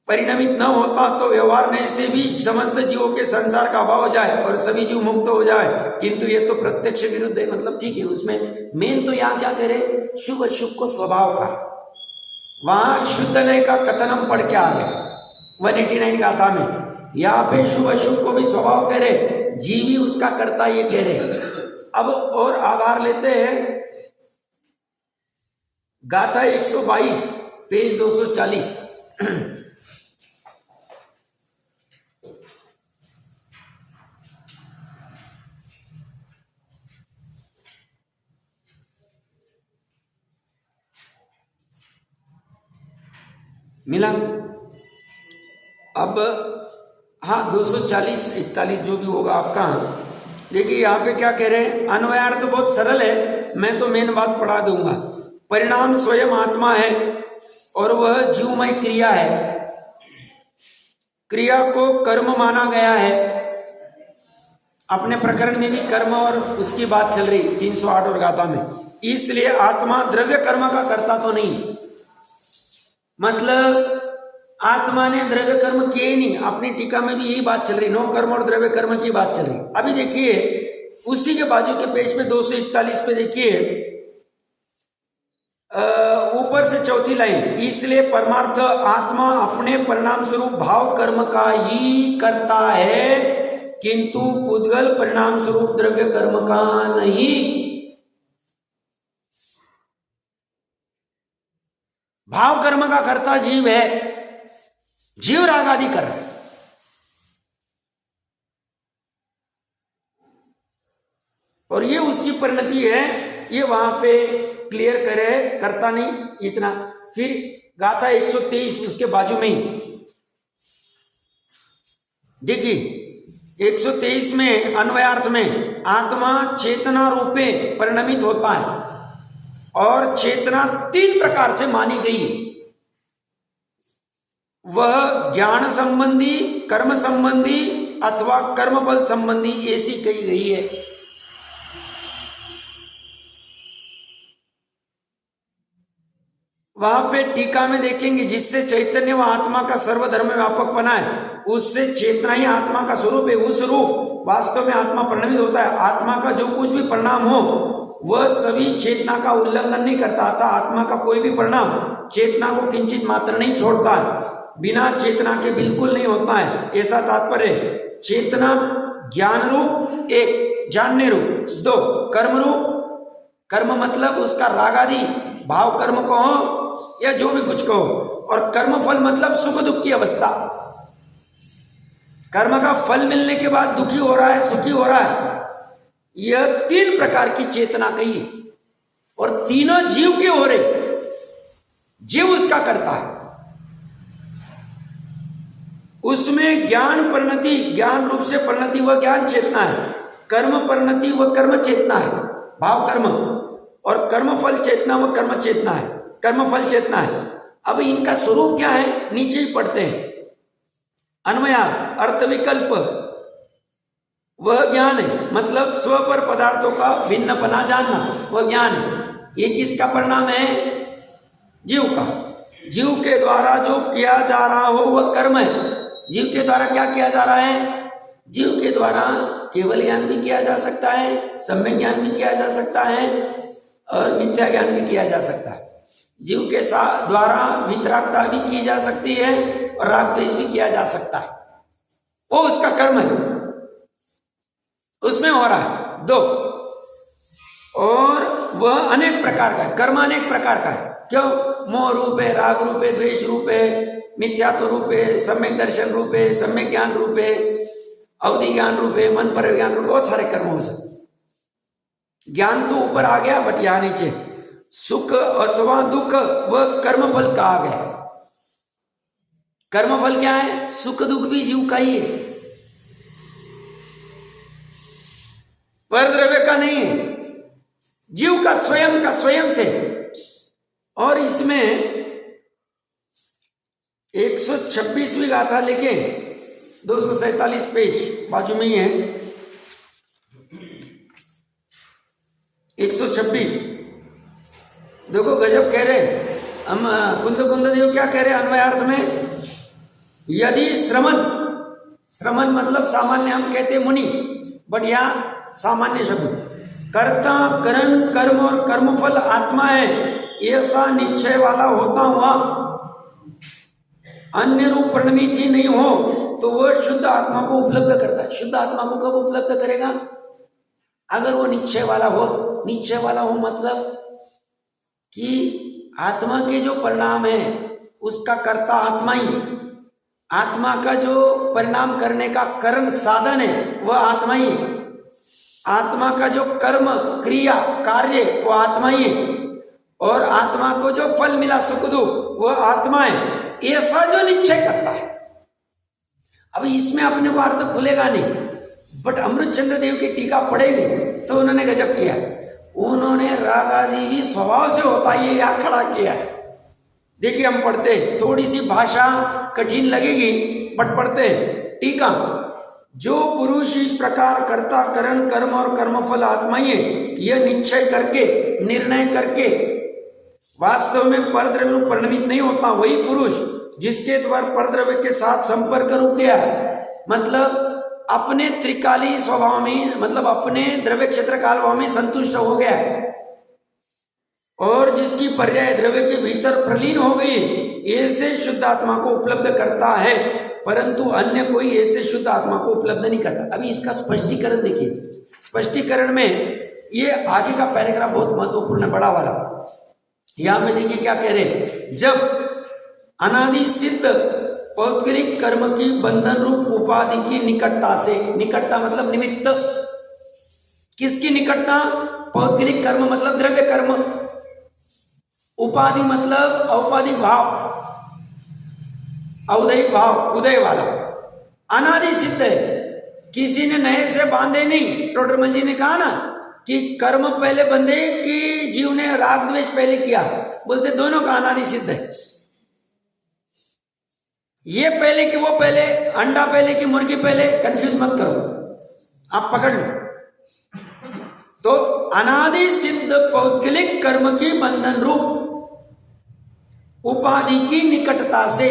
परिणमित न होता तो व्यवहार नहीं से भी समस्त जीवों के संसार का अभाव हो जाए और सभी जीव मुक्त हो जाए। किंतु ये तो प्रत्यक्ष विरुद्ध है, मतलब ठीक है, उसमें मेन तो यहाँ क्या करे, शुभ अशुभ को स्वभाव का, वहां शुद्ध नहीं का कथनम पढ़ के आ गए 189 गाथा में, यहाँ पे शुभ अशुभ को भी स्वभाव कह रहे, जीवी उसका करता ये कह रहे। अब और आधार लेते हैं गाथा 122 पेज 240। मिला? अब हाँ 240 41 जो भी होगा आपका। देखिए यहाँ पे क्या कह रहे हैं, अन्वयार्थ तो बहुत सरल है, मैं तो मेन बात पढ़ा दूंगा। परिणाम स्वयं आत्मा है और वह जीवमय क्रिया है, क्रिया को कर्म माना गया है, अपने प्रकरण में भी कर्म और उसकी बात चल रही 308 और गाथा में। इसलिए आत्मा द्रव्य कर्म का करता तो नहीं, मतलब आत्मा ने द्रव्य कर्म किए ही नहीं। अपनी टीका में भी यही बात चल रही, नो कर्म और द्रव्य कर्म की बात चल रही। अभी देखिए उसी के बाजू के पेज पे 241 पे देखिए ऊपर से चौथी लाइन, इसलिए परमार्थ आत्मा अपने परिणाम स्वरूप भाव कर्म का ही करता है, किंतु पुद्गल परिणाम स्वरूप द्रव्य कर्म का नहीं। भाव कर्म का कर्ता जीव है, जीव राग आदि कर रहा है। और ये उसकी परिणति है, ये वहां पे क्लियर करे, करता नहीं इतना। फिर गाथा 123 उसके बाजू में ही देखिए 123 में अन्वयार्थ में आत्मा चेतना रूपे परिणमित होता है और चेतना 3 प्रकार से मानी गई। वह ज्ञान संबंधी, कर्म संबंधी अथवा कर्मफल संबंधी ऐसी कही गई है। वहां पे टीका में देखेंगे जिससे चैतन्य व आत्मा का सर्वधर्म व्यापक बना है, उससे चेतना ही आत्मा का स्वरूप है। उस रूप वास्तव में आत्मा परिणमित होता है। आत्मा का जो कुछ भी परिणाम हो वह सभी चेतना का उल्लंघन नहीं करता, अतः आत्मा का कोई भी परिणाम चेतना को किंचित मात्र नहीं छोड़ता है, बिना चेतना के बिल्कुल नहीं होता है, ऐसा तात्पर्य। चेतना ज्ञान रूप 1, जानने रूप 2, कर्म रूप, कर्म मतलब उसका राग आदि भाव कर्म कहो या जो भी कुछ कहो, और कर्म फल मतलब सुख दुख की अवस्था। कर्म का फल मिलने के बाद दुखी हो रहा है, सुखी हो रहा है, यह 3 प्रकार की चेतना कही है। और तीनों जीव के हो रहे, जीव उसका करता है। उसमें ज्ञान परिणति, ज्ञान रूप से परिणति वह ज्ञान चेतना है, कर्म परिणति वह कर्म चेतना है, भाव कर्म, और कर्म फल चेतना वह कर्म चेतना है, कर्म फल चेतना है। अब इनका स्वरूप क्या है नीचे ही पढ़ते हैं। अन्वया अर्थ विकल्प वह ज्ञान है, मतलब स्व पर पदार्थों का भिन्नपना जानना वह ज्ञान है। ये किसका परिणाम है? जीव का। जीव के द्वारा जो किया जा रहा हो वह कर्म है। जीव के द्वारा क्या किया जा रहा है? जीव के द्वारा केवल ज्ञान भी किया जा सकता है, सम्यक ज्ञान भी किया जा सकता है और मिथ्या ज्ञान भी किया जा सकता है। जीव के साथ द्वारा वितरागता भी की जा सकती है और राग द्वेष भी किया जा सकता है, वो उसका कर्म है, उसमें हो रहा है 2। और वह अनेक प्रकार का है, कर्म अनेक प्रकार का है। क्यों? मोह रूप है, राग रूप है, द्वेष रूप है, मिथ्यात्व रूप है, सम्यक दर्शन रूप है, सम्यक ज्ञान रूप है, अवधि ज्ञान रूप है, मन पर ज्ञान रूप, बहुत सारे कर्म हो सकते। ज्ञान तो ऊपर आ गया, बट यहां नीचे सुख अथवा दुख वह कर्मफल कहा गया। कर्मफल क्या है? सुख दुख भी जीव का ही है, पर द्रव्य का नहीं है, जीव का स्वयं से। और इसमें 126वीं गाथा लेके 247 पेज बाजू में ही है, 126। देखो गजब कह रहे हम कुंद देव क्या कह रहे अन्वयार्थ में? यदि श्रमण मतलब सामान्य हम कहते मुनि, बट यहाँ सामान्य शब्द, कर्ता करण कर्म और कर्मफल आत्मा है ऐसा निश्चय वाला होता हुआ अन्य रूप परिणमित ही नहीं हो तो वह शुद्ध आत्मा को उपलब्ध करता है। शुद्ध आत्मा को कब उपलब्ध करेगा? अगर वो निश्चय वाला हो। निश्चय वाला हो मतलब कि आत्मा के जो परिणाम है उसका कर्ता आत्मा ही, आत्मा का जो परिणाम करने का कारण साधन है वह आत्मा ही, आत्मा का जो कर्म क्रिया कार्य वो आत्मा ही है, और आत्मा को जो फल मिला सुख दुख वह आत्मा है, ऐसा जो निश्चय करता है। अब इसमें अपने को अर्थ खुलेगा नहीं, बट अमृत चंद्र देव की टीका पढ़ेंगे तो उन्होंने गजब किया। उन्होंने राग आदि भी स्वभाव से होता है यह खड़ा किया है। देखिए हम पढ़ते, थोड़ी सी भाषा कठिन लगेगी बट पढ़ते टीका। जो पुरुष इस प्रकार कर्ता करण कर्म और कर्मफल आत्मा ही है, यह निश्चय करके निर्णय करके वास्तव में परद्रव्य में परिणमित नहीं होता, वही पुरुष जिसके द्वारा परद्रव्य के साथ संपर्क रुक गया, मतलब अपने त्रिकाली स्वभाव में, मतलब अपने द्रव्य क्षेत्र काल भाव में संतुष्ट हो गया और जिसकी पर्याय द्रव्य के भीतर प्रलीन हो गई, ऐसे शुद्ध आत्मा को उपलब्ध करता है, परंतु अन्य कोई ऐसे शुद्ध आत्मा को उपलब्ध नहीं करता। अभी इसका स्पष्टीकरण देखिए। स्पष्टीकरण में ये आगे का पैराग्राफ बहुत महत्वपूर्ण है, बड़ा वाला। यहां पे देखिए क्या कह रहे हैं, जब अनादि सिद्ध पौद्गलिक कर्म की बंधन रूप उपाधि की निकटता से, निकटता मतलब निमित्त, किसकी निकटता? पौद्गलिक कर्म मतलब द्रव्य कर्म, उपाधि मतलब औपाधिक भाव, औदैहिक भाव, उदय वाला, अनादि सिद्ध है, किसी ने नए से बांधे नहीं। टोडरमल जी ने कहा ना कि कर्म पहले बंधे कि जीव ने राग द्वेष पहले किया, बोलते दोनों का अनादि सिद्ध है। ये पहले कि वो पहले, अंडा पहले कि मुर्गी पहले, कंफ्यूज मत करो, आप पकड़ लो। तो अनादि सिद्ध पौद्गलिक कर्म की बंधन रूप उपाधि की निकटता से,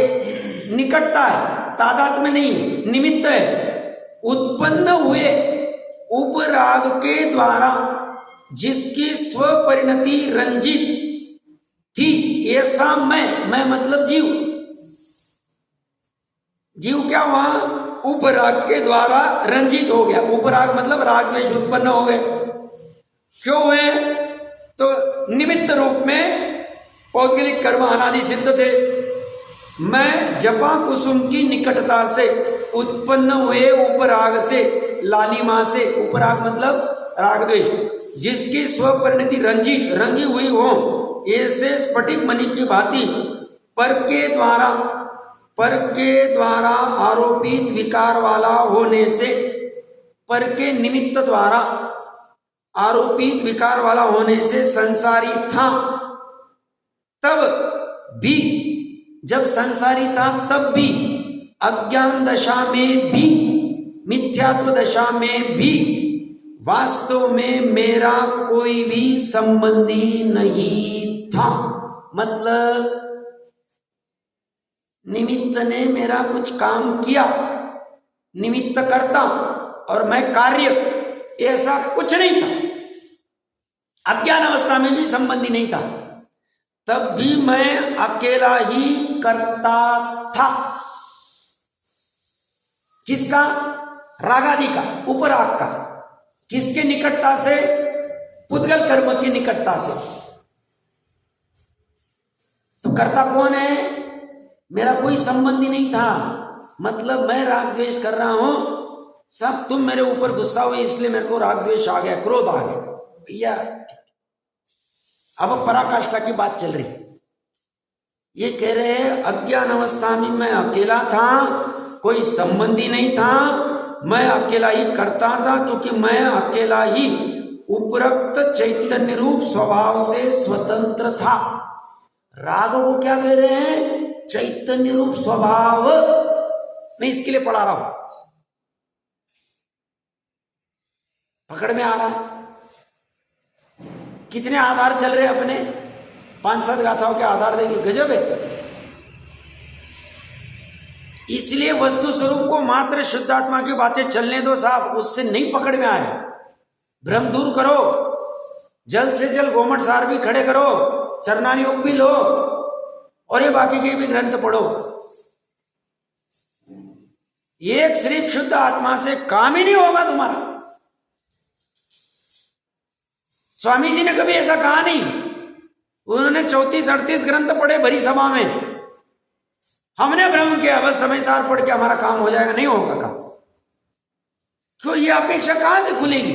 निकटता है, तादात्म्य में नहीं, निमित्त है, उत्पन्न हुए उपराग के द्वारा जिसकी स्वपरिणति रंजित थी, ऐसा मैं मतलब जीव, जीव क्या हुआ? उपराग के द्वारा रंजित हो गया। उपराग मतलब राग द्वेष उत्पन्न हो गए। क्यों हुए? तो निमित्त रूप में पौद्गलिक कर्म अनादि सिद्ध थे। मैं जपा कुसुम की निकटता से उत्पन्न हुए उपराग से, लालिमा से, उपराग मतलब राग द्वेष, जिसकी स्वपरिणति रंजित, रंगी हुई हो, ऐसे स्फटिक मणि की भांति पर के द्वारा आरोपित विकार वाला होने से, पर के निमित्त द्वारा आरोपित विकार वाला होने से संसारी था। तब भी, जब संसारी था तब भी, अज्ञान दशा में भी, मिथ्यात्व दशा में भी वास्तव में मेरा कोई भी संबंधी नहीं था। मतलब निमित्त ने मेरा कुछ काम किया, निमित्त करता और मैं कार्य, ऐसा कुछ नहीं था। अज्ञान अवस्था में भी संबंधी नहीं था, तब भी मैं अकेला ही करता था। किसका? रागादि का, उपराग का। किसके निकटता से? पुद्गल कर्म की निकटता से। तो कर्ता कौन है? मेरा कोई संबंधी नहीं था, मतलब मैं राग द्वेष कर रहा हूं, सब तुम मेरे ऊपर गुस्सा हुए इसलिए मेरे को राग द्वेष आ गया, क्रोध आ गया भैया। अब पराकाष्ठा की बात चल रही। ये कह रहे हैं अज्ञान अवस्था में मैं अकेला था, कोई संबंधी नहीं था, मैं अकेला ही करता था, क्योंकि मैं अकेला ही उपरोक्त चैतन्य रूप स्वभाव से स्वतंत्र था। राग को क्या कह रहे हैं? चैतन्य रूप स्वभाव। मैं इसके लिए पढ़ा रहा हूं, पकड़ में आ रहा है? कितने आधार चल रहे हैं अपने? 5-7 गाथाओं के आधार देंगे, गजब है। इसलिए वस्तु स्वरूप को मात्र शुद्धात्मा की बातें चलने दो साहब, उससे नहीं पकड़ में आए। भ्रम दूर करो, जल्द से जल्द गोमट सार भी खड़े करो, चरणान योग भी लो, और ये बाकी के भी ग्रंथ पढ़ो। एक सिर्फ शुद्ध आत्मा से काम ही नहीं होगा तुम्हारा। स्वामी जी ने कभी ऐसा कहा नहीं। उन्होंने 34-38 ग्रंथ पढ़े भरी सभा में। हमने भ्रम किया बस समय सार पढ़ के हमारा काम हो जाएगा, नहीं होगा काम। क्यों? ये अपेक्षा कहां से खुलेगी?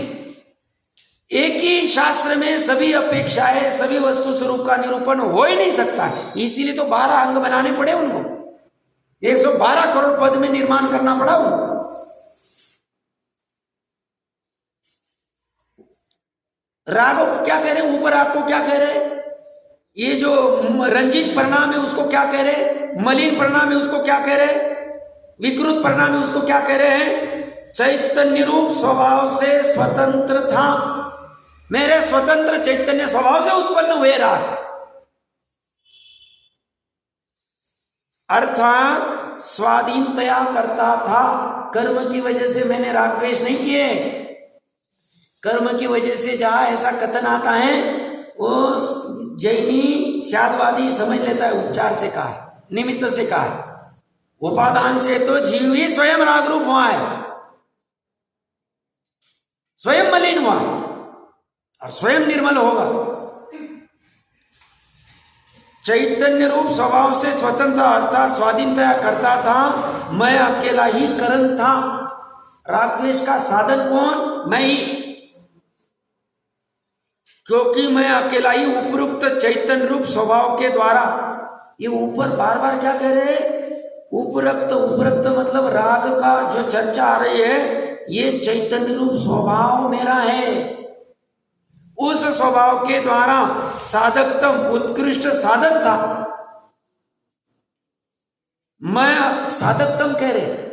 एक ही शास्त्र में सभी अपेक्षाएं, सभी वस्तु स्वरूप का निरूपण हो ही नहीं सकता। इसीलिए तो 12 अंग बनाने पड़े उनको, 112 करोड़ पद में निर्माण करना पड़ा उनको। रागों को क्या कह रहे हैं? ऊपर राग को क्या कह रहे हैं? ये जो रंजित परिणाम है उसको क्या कह रहे हैं? मलिन परिणाम है उसको क्या कह रहे हैं? विकृत परिणाम है उसको क्या कह रहे हैं? चैतन्य रूप स्वभाव से स्वतंत्र था। मेरे स्वतंत्र चैतन्य स्वभाव से उत्पन्न हुए राग, अर्थात स्वाधीनतया करता था। कर्म की वजह से मैंने राग द्वेष नहीं किए। कर्म की वजह से जहां ऐसा कथन आता है वो जैनी शादवादी समझ लेता है उपचार से कहा है, निमित्त से कहा है। उपादान से तो जीव ही स्वयं राग रूप हुआ है, स्वयं मलिन हुआ है और स्वयं निर्मल होगा। चैतन्य रूप स्वभाव से स्वतंत्र अर्थात स्वाधीनता करता था। मैं अकेला ही कारण था। राग द्वेष का साधन कौन? मैं ही, क्योंकि मैं अकेला ही उपरुक्त चैतन्य रूप स्वभाव के द्वारा। ये ऊपर बार बार क्या कह रहे हैं? उपरक्त उपरक्त मतलब राग का जो चर्चा आ रही है, ये चैतन्य रूप स्वभाव मेरा है। उस स्वभाव के द्वारा साधकतम उत्कृष्ट साधक था। मैं साधकतम कह रहे,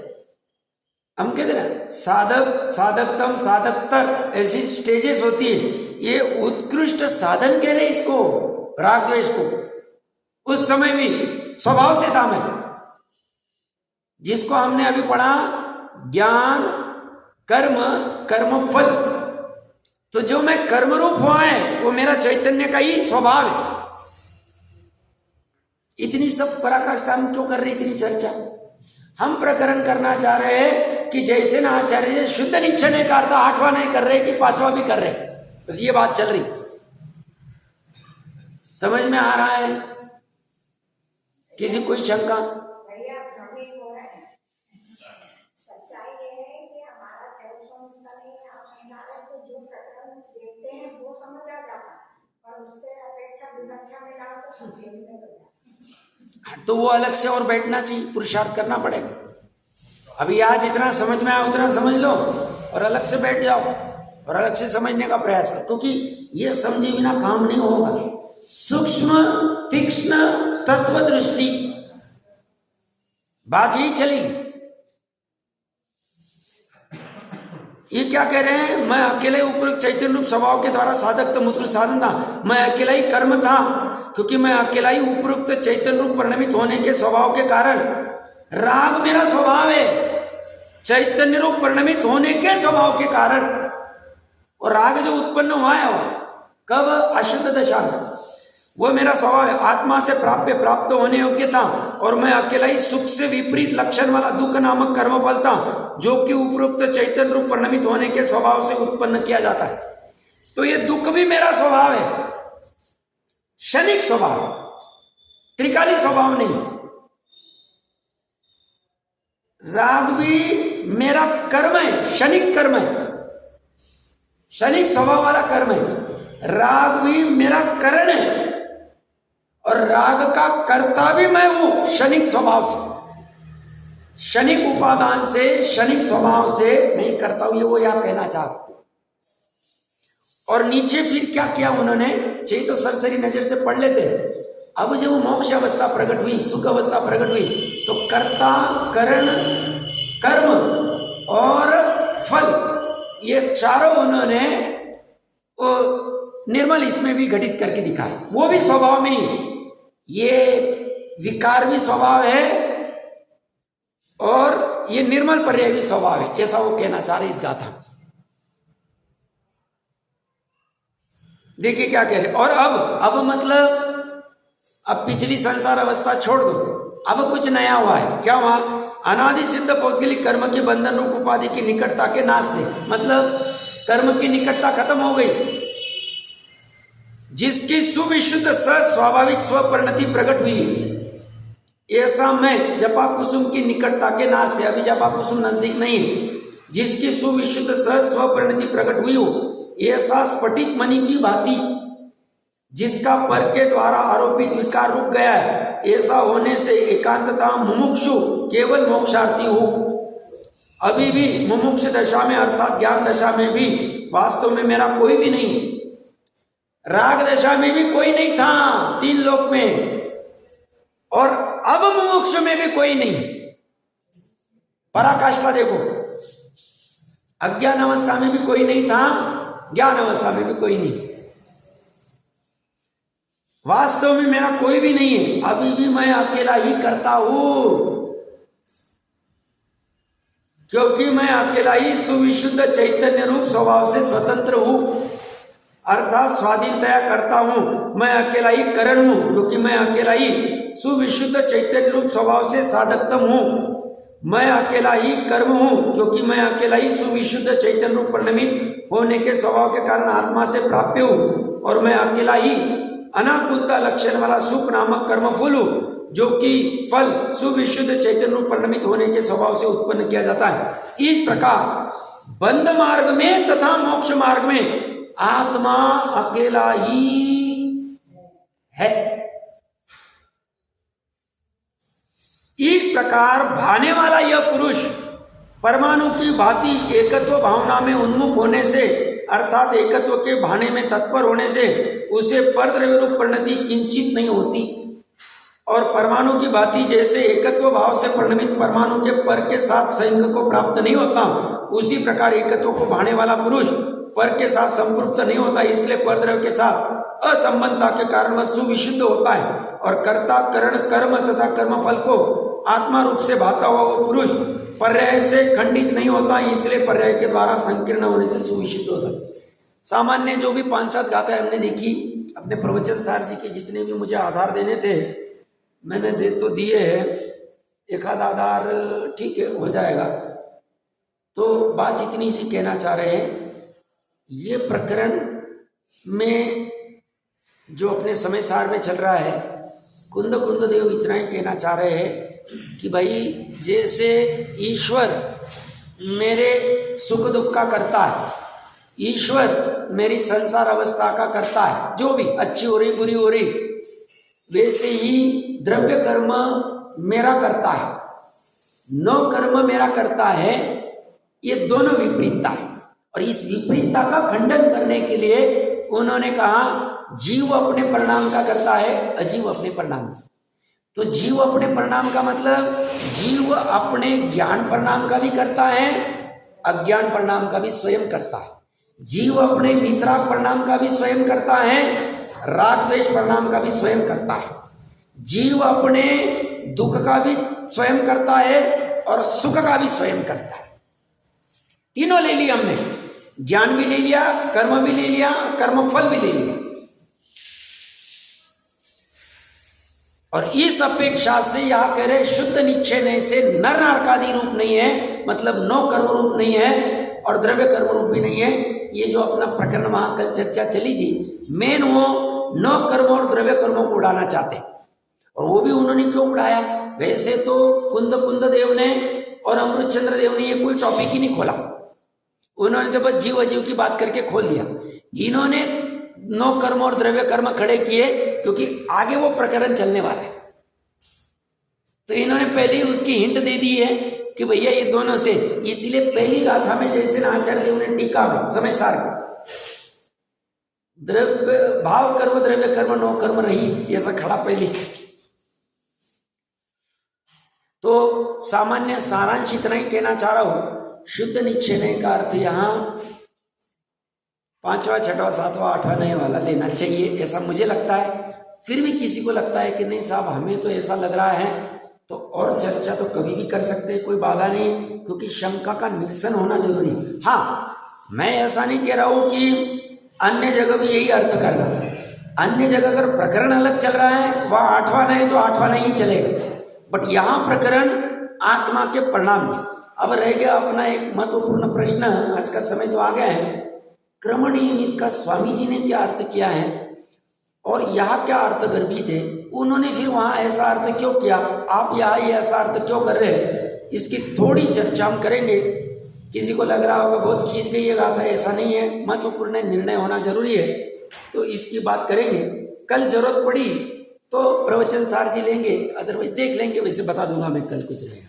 हम कह रहे हैं साधक, साधकतम, साधकतर, ऐसी स्टेजेस होती है। ये उत्कृष्ट साधन कह रहे इसको, राग द्वेष को। उस समय भी स्वभाव से था मैं, जिसको हमने अभी पढ़ा ज्ञान कर्म कर्म फल। तो जो मैं कर्म रूप हुआ है वो मेरा चैतन्य का ही स्वभाव है। इतनी सब पराकाष्ठा हम क्यों कर रहे, इतनी चर्चा? हम प्रकरण करना चाह रहे हैं कि जैसे ना आचार्य शुद्ध निश्चय का अर्थ 8वां नहीं कर रहे कि 5वां भी कर रहे, बस ये बात चल रही। समझ में आ रहा है? किसी कोई शंका? भैया भ्रमित हो रहे हैं। सच्चाई ये है कि हमारा चैव संस्था नहीं है, आप निकाले तो जो प्रकरण देखते हैं वो समझ आ जाता है, और उससे अपेक्षा विवक्षा में डाल तो सब फेल में हो जाता है। तो वो अलग से और बैठना चाहिए, पुरुषार्थ करना पड़ेगा। अभी आज जितना समझ में आया उतना समझ लो और अलग से बैठ जाओ और अलग से समझने का प्रयास करो, क्योंकि ये समझे बिना काम नहीं होगा। सूक्ष्म तीक्ष्ण तत्व दृष्टि, बात यही चली। ये क्या कह रहे हैं? मैं अकेले उपयुक्त चैतन्य रूप स्वभाव के द्वारा साधक तो साधन था। मैं अकेला ही कर्म था, क्योंकि मैं अकेला ही उपयुक्त चैतन्य रूप परिणमित होने के स्वभाव के कारण। राग मेरा स्वभाव है, चैतन्य रूप परिणमित होने के स्वभाव के कारण। और राग जो उत्पन्न हुआ है कब? अशुद्ध दशा में, वो मेरा स्वभाव है। आत्मा से प्राप्त होने योग्य था, और मैं अकेला ही सुख से विपरीत लक्षण वाला दुख नामक कर्म फल था, जो कि उपरोक्त चैतन्य रूप परिणमित होने के स्वभाव से उत्पन्न किया जाता है। तो ये दुख भी मेरा स्वभाव है, क्षणिक स्वभाव, त्रिकाली स्वभाव नहीं। राग भी मेरा कर्म है, क्षणिक कर्म है, क्षणिक स्वभाव वाला कर्म है। राग भी मेरा करण है, और राग का कर्ता भी मैं हूं, क्षणिक स्वभाव से, क्षणिक उपादान से, क्षणिक स्वभाव से नहीं करता हूं। ये वो यहां कहना चाहता। और नीचे फिर क्या किया उन्होंने, चाहिए तो सरसरी नजर से पढ़ लेते। अब जब मोक्ष अवस्था प्रकट हुई, सुख अवस्था प्रकट हुई, तो कर्ता, करण, कर्म और फल, ये चारों उन्होंने निर्मल इसमें भी घटित करके दिखाया। वो भी स्वभाव में ही, ये विकार भी स्वभाव है और ये निर्मल पर्याय भी स्वभाव है, ऐसा वो कहना चाह रहे इस गाथा। देखिए क्या कह रहे। और अब मतलब अब पिछली संसार अवस्था छोड़ दो, अब कुछ नया हुआ है। क्या हुआ? अनादि सिद्ध पौद्गलिक कर्म के बंधन रूप उपाधि की निकटता के नाश से, मतलब कर्म की निकटता खत्म हो गई, जिसकी सुविशुद्ध स्वाभाविक स्वपरिणति प्रकट हुई। ऐसा मैं जपा कुसुम की निकटता के नाश से, अभी जपा कुसुम नजदीक नहीं है, जिसकी सुविशुद्ध स्वपरिणति प्रकट हुई हो, ऐसा स्फटिक मणि की भांति जिसका पर के द्वारा आरोपित विकार रुक गया है, ऐसा होने से एकांतता मुमुक्षु केवल मोक्षार्थी हो। अभी भी मुमुक्ष दशा में अर्थात ज्ञान दशा में भी वास्तव में मेरा कोई भी नहीं, राग दशा में भी कोई नहीं था 3 लोक में, और अब मुमुक्ष में भी कोई नहीं। पराकाष्ठा देखो, अज्ञान अवस्था में भी कोई नहीं था, ज्ञान अवस्था में भी कोई नहीं। वास्तव में मेरा कोई भी नहीं है, अभी भी मैं अकेला ही करता हूं, क्योंकि मैं अकेला ही सुविशुद्ध चैतन्य रूप स्वभाव से स्वतंत्र हूं, अर्थात स्वाधीनतया करता हूं। मैं अकेला ही करण हूं, क्योंकि मैं अकेला ही सुविशुद्ध चैतन्य रूप स्वभाव से साधकतम हूं। मैं अकेला ही कर्म हूं, क्योंकि मैं अकेला ही सुविशुद्ध चैतन्य रूप परिणमित होने के स्वभाव के कारण आत्मा से प्राप्य हूं। और मैं अकेला ही अनाकुलता लक्षण वाला सुख नामक कर्म फल हूं, जो कि फल सुविशुद्ध चैतन्य रूप परिणमित होने के स्वभाव से उत्पन्न किया जाता है। इस प्रकार बंध मार्ग में तथा मोक्ष मार्ग में आत्मा अकेला ही है। इस प्रकार भाने वाला यह पुरुष परमाणु की भांति एकत्व भावना में उन्मुख होने से, अर्थात एकत्व के भाने में तत्पर होने से उसे परद्रव्य रूप परिणति किंचित नहीं होती। और परमाणु की भांति जैसे एकत्व भाव से परिणमित परमाणु के पर के साथ संयोग को प्राप्त नहीं होता, उसी प्रकार एकत्व को भाने वाला पुरुष पर के साथ संपृक्त नहीं होता। इसलिए परद्रव्य के साथ असंबंधता के कारण वह सुविशुद्ध होता है। और कर्ता करण कर्म तथा कर्मफल को आत्मा रूप से भाता हुआ वो पुरुष पर्याय से खंडित नहीं होता, इसलिए पर्याय के द्वारा संकीर्ण होने से सुविशुद्ध होता है। सामान्य जो भी 5-7 गाथाएं हमने देखी, अपने प्रवचन सार जी के जितने भी मुझे आधार देने थे मैंने दे तो दिए हैं, एक आध आधार ठीक है हो जाएगा। तो बात इतनी सी कहना चाह रहे हैं, ये प्रकरण में जो अपने समय सार में चल रहा है, कुंद देव इतना ही कहना चाह रहे हैं कि भाई जैसे ईश्वर मेरे सुख दुख का करता है, ईश्वर मेरी संसार अवस्था का करता है, जो भी अच्छी हो रही बुरी हो रही, वैसे ही द्रव्य कर्म मेरा करता है, न कर्म मेरा करता है। ये दोनों विपरीतता है। और इस विपरीतता का खंडन करने के लिए उन्होंने कहा जीव अपने परिणाम का करता है, अजीव अपने परिणाम। तो जीव अपने परिणाम का मतलब जीव अपने ज्ञान परिणाम का भी करता है, अज्ञान परिणाम का भी स्वयं करता है। जीव अपने वितराग परिणाम का भी स्वयं करता है, राग द्वेष परिणाम का भी स्वयं करता है। जीव अपने दुख का भी स्वयं करता है और सुख का भी स्वयं करता है। तीनों ले लिया हमने, ज्ञान भी ले लिया, कर्म भी ले लिया, कर्म फल भी ले लिया। और इस अपेक्षा से यह कह रहे शुद्ध निश्चय नहीं से नर नारकादि रूप नहीं है, मतलब नो कर्म रूप नहीं है और द्रव्य कर्म रूप भी नहीं है। ये जो अपना प्रकरण वहां कल चर्चा चली थी, मेन वो नो कर्म और द्रव्य कर्मों को उड़ाना चाहते, और वो भी उन्होंने क्यों उड़ाया? वैसे तो कुंद देव ने और अमृतचंद्र देव ने ये कोई टॉपिक ही नहीं खोला, उन्होंने तो बस जीव अजीव की बात करके खोल दिया। इन्होंने नो कर्म और द्रव्य कर्म खड़े किए क्योंकि आगे वो प्रकरण चलने वाला है। तो इन्होंने पहले ही उसकी हिंट दे दी है कि भैया ये दोनों से, इसीलिए पहली गाथा में जैसे ना आचार्य देव ने टीका में समय सार द्रव्य भाव कर्म द्रव्य कर्म नो कर्म रही, ऐसा खड़ा पहले। तो सामान्य सारांश इतना ही कहना चाह रहा हूं, शुद्ध निश्चय का अर्थ यहां 5वां 6वां 7वां 8वां नहीं वाला लेना चाहिए, ऐसा मुझे लगता है। फिर भी किसी को लगता है कि नहीं साहब हमें तो ऐसा लग रहा है, तो और चर्चा तो कभी भी कर सकते हैं, कोई बाधा नहीं, क्योंकि शंका का निरसन होना जरूरी। हाँ, मैं ऐसा नहीं कह रहा हूं कि अन्य जगह भी यही अर्थ करना। अन्य जगह अगर प्रकरण अलग चल रहा है, वह 8वां नहीं तो 8वां नहीं चलेगा, बट यहां प्रकरण आत्मा के परिणाम। अब रह गया अपना एक महत्वपूर्ण प्रश्न, आज का समय तो आ गया है, क्रमणीयमित का स्वामी जी ने क्या अर्थ किया है और यहाँ क्या अर्थ गर्भित है? उन्होंने फिर वहां ऐसा अर्थ क्यों किया, आप यहाँ ये ऐसा अर्थ क्यों कर रहे हैं, इसकी थोड़ी चर्चा हम करेंगे। किसी को लग रहा होगा बहुत खींच गई है गाथा, ऐसा नहीं है, महत्वपूर्ण निर्णय होना जरूरी है, तो इसकी बात करेंगे। कल जरूरत पड़ी तो प्रवचन सार जी लेंगे, अदरवाइज देख लेंगे, वैसे बता दूंगा मैं कल कुछ रहेगा।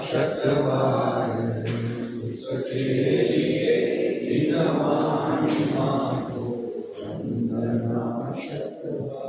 शक्तवान वंदना शत्रु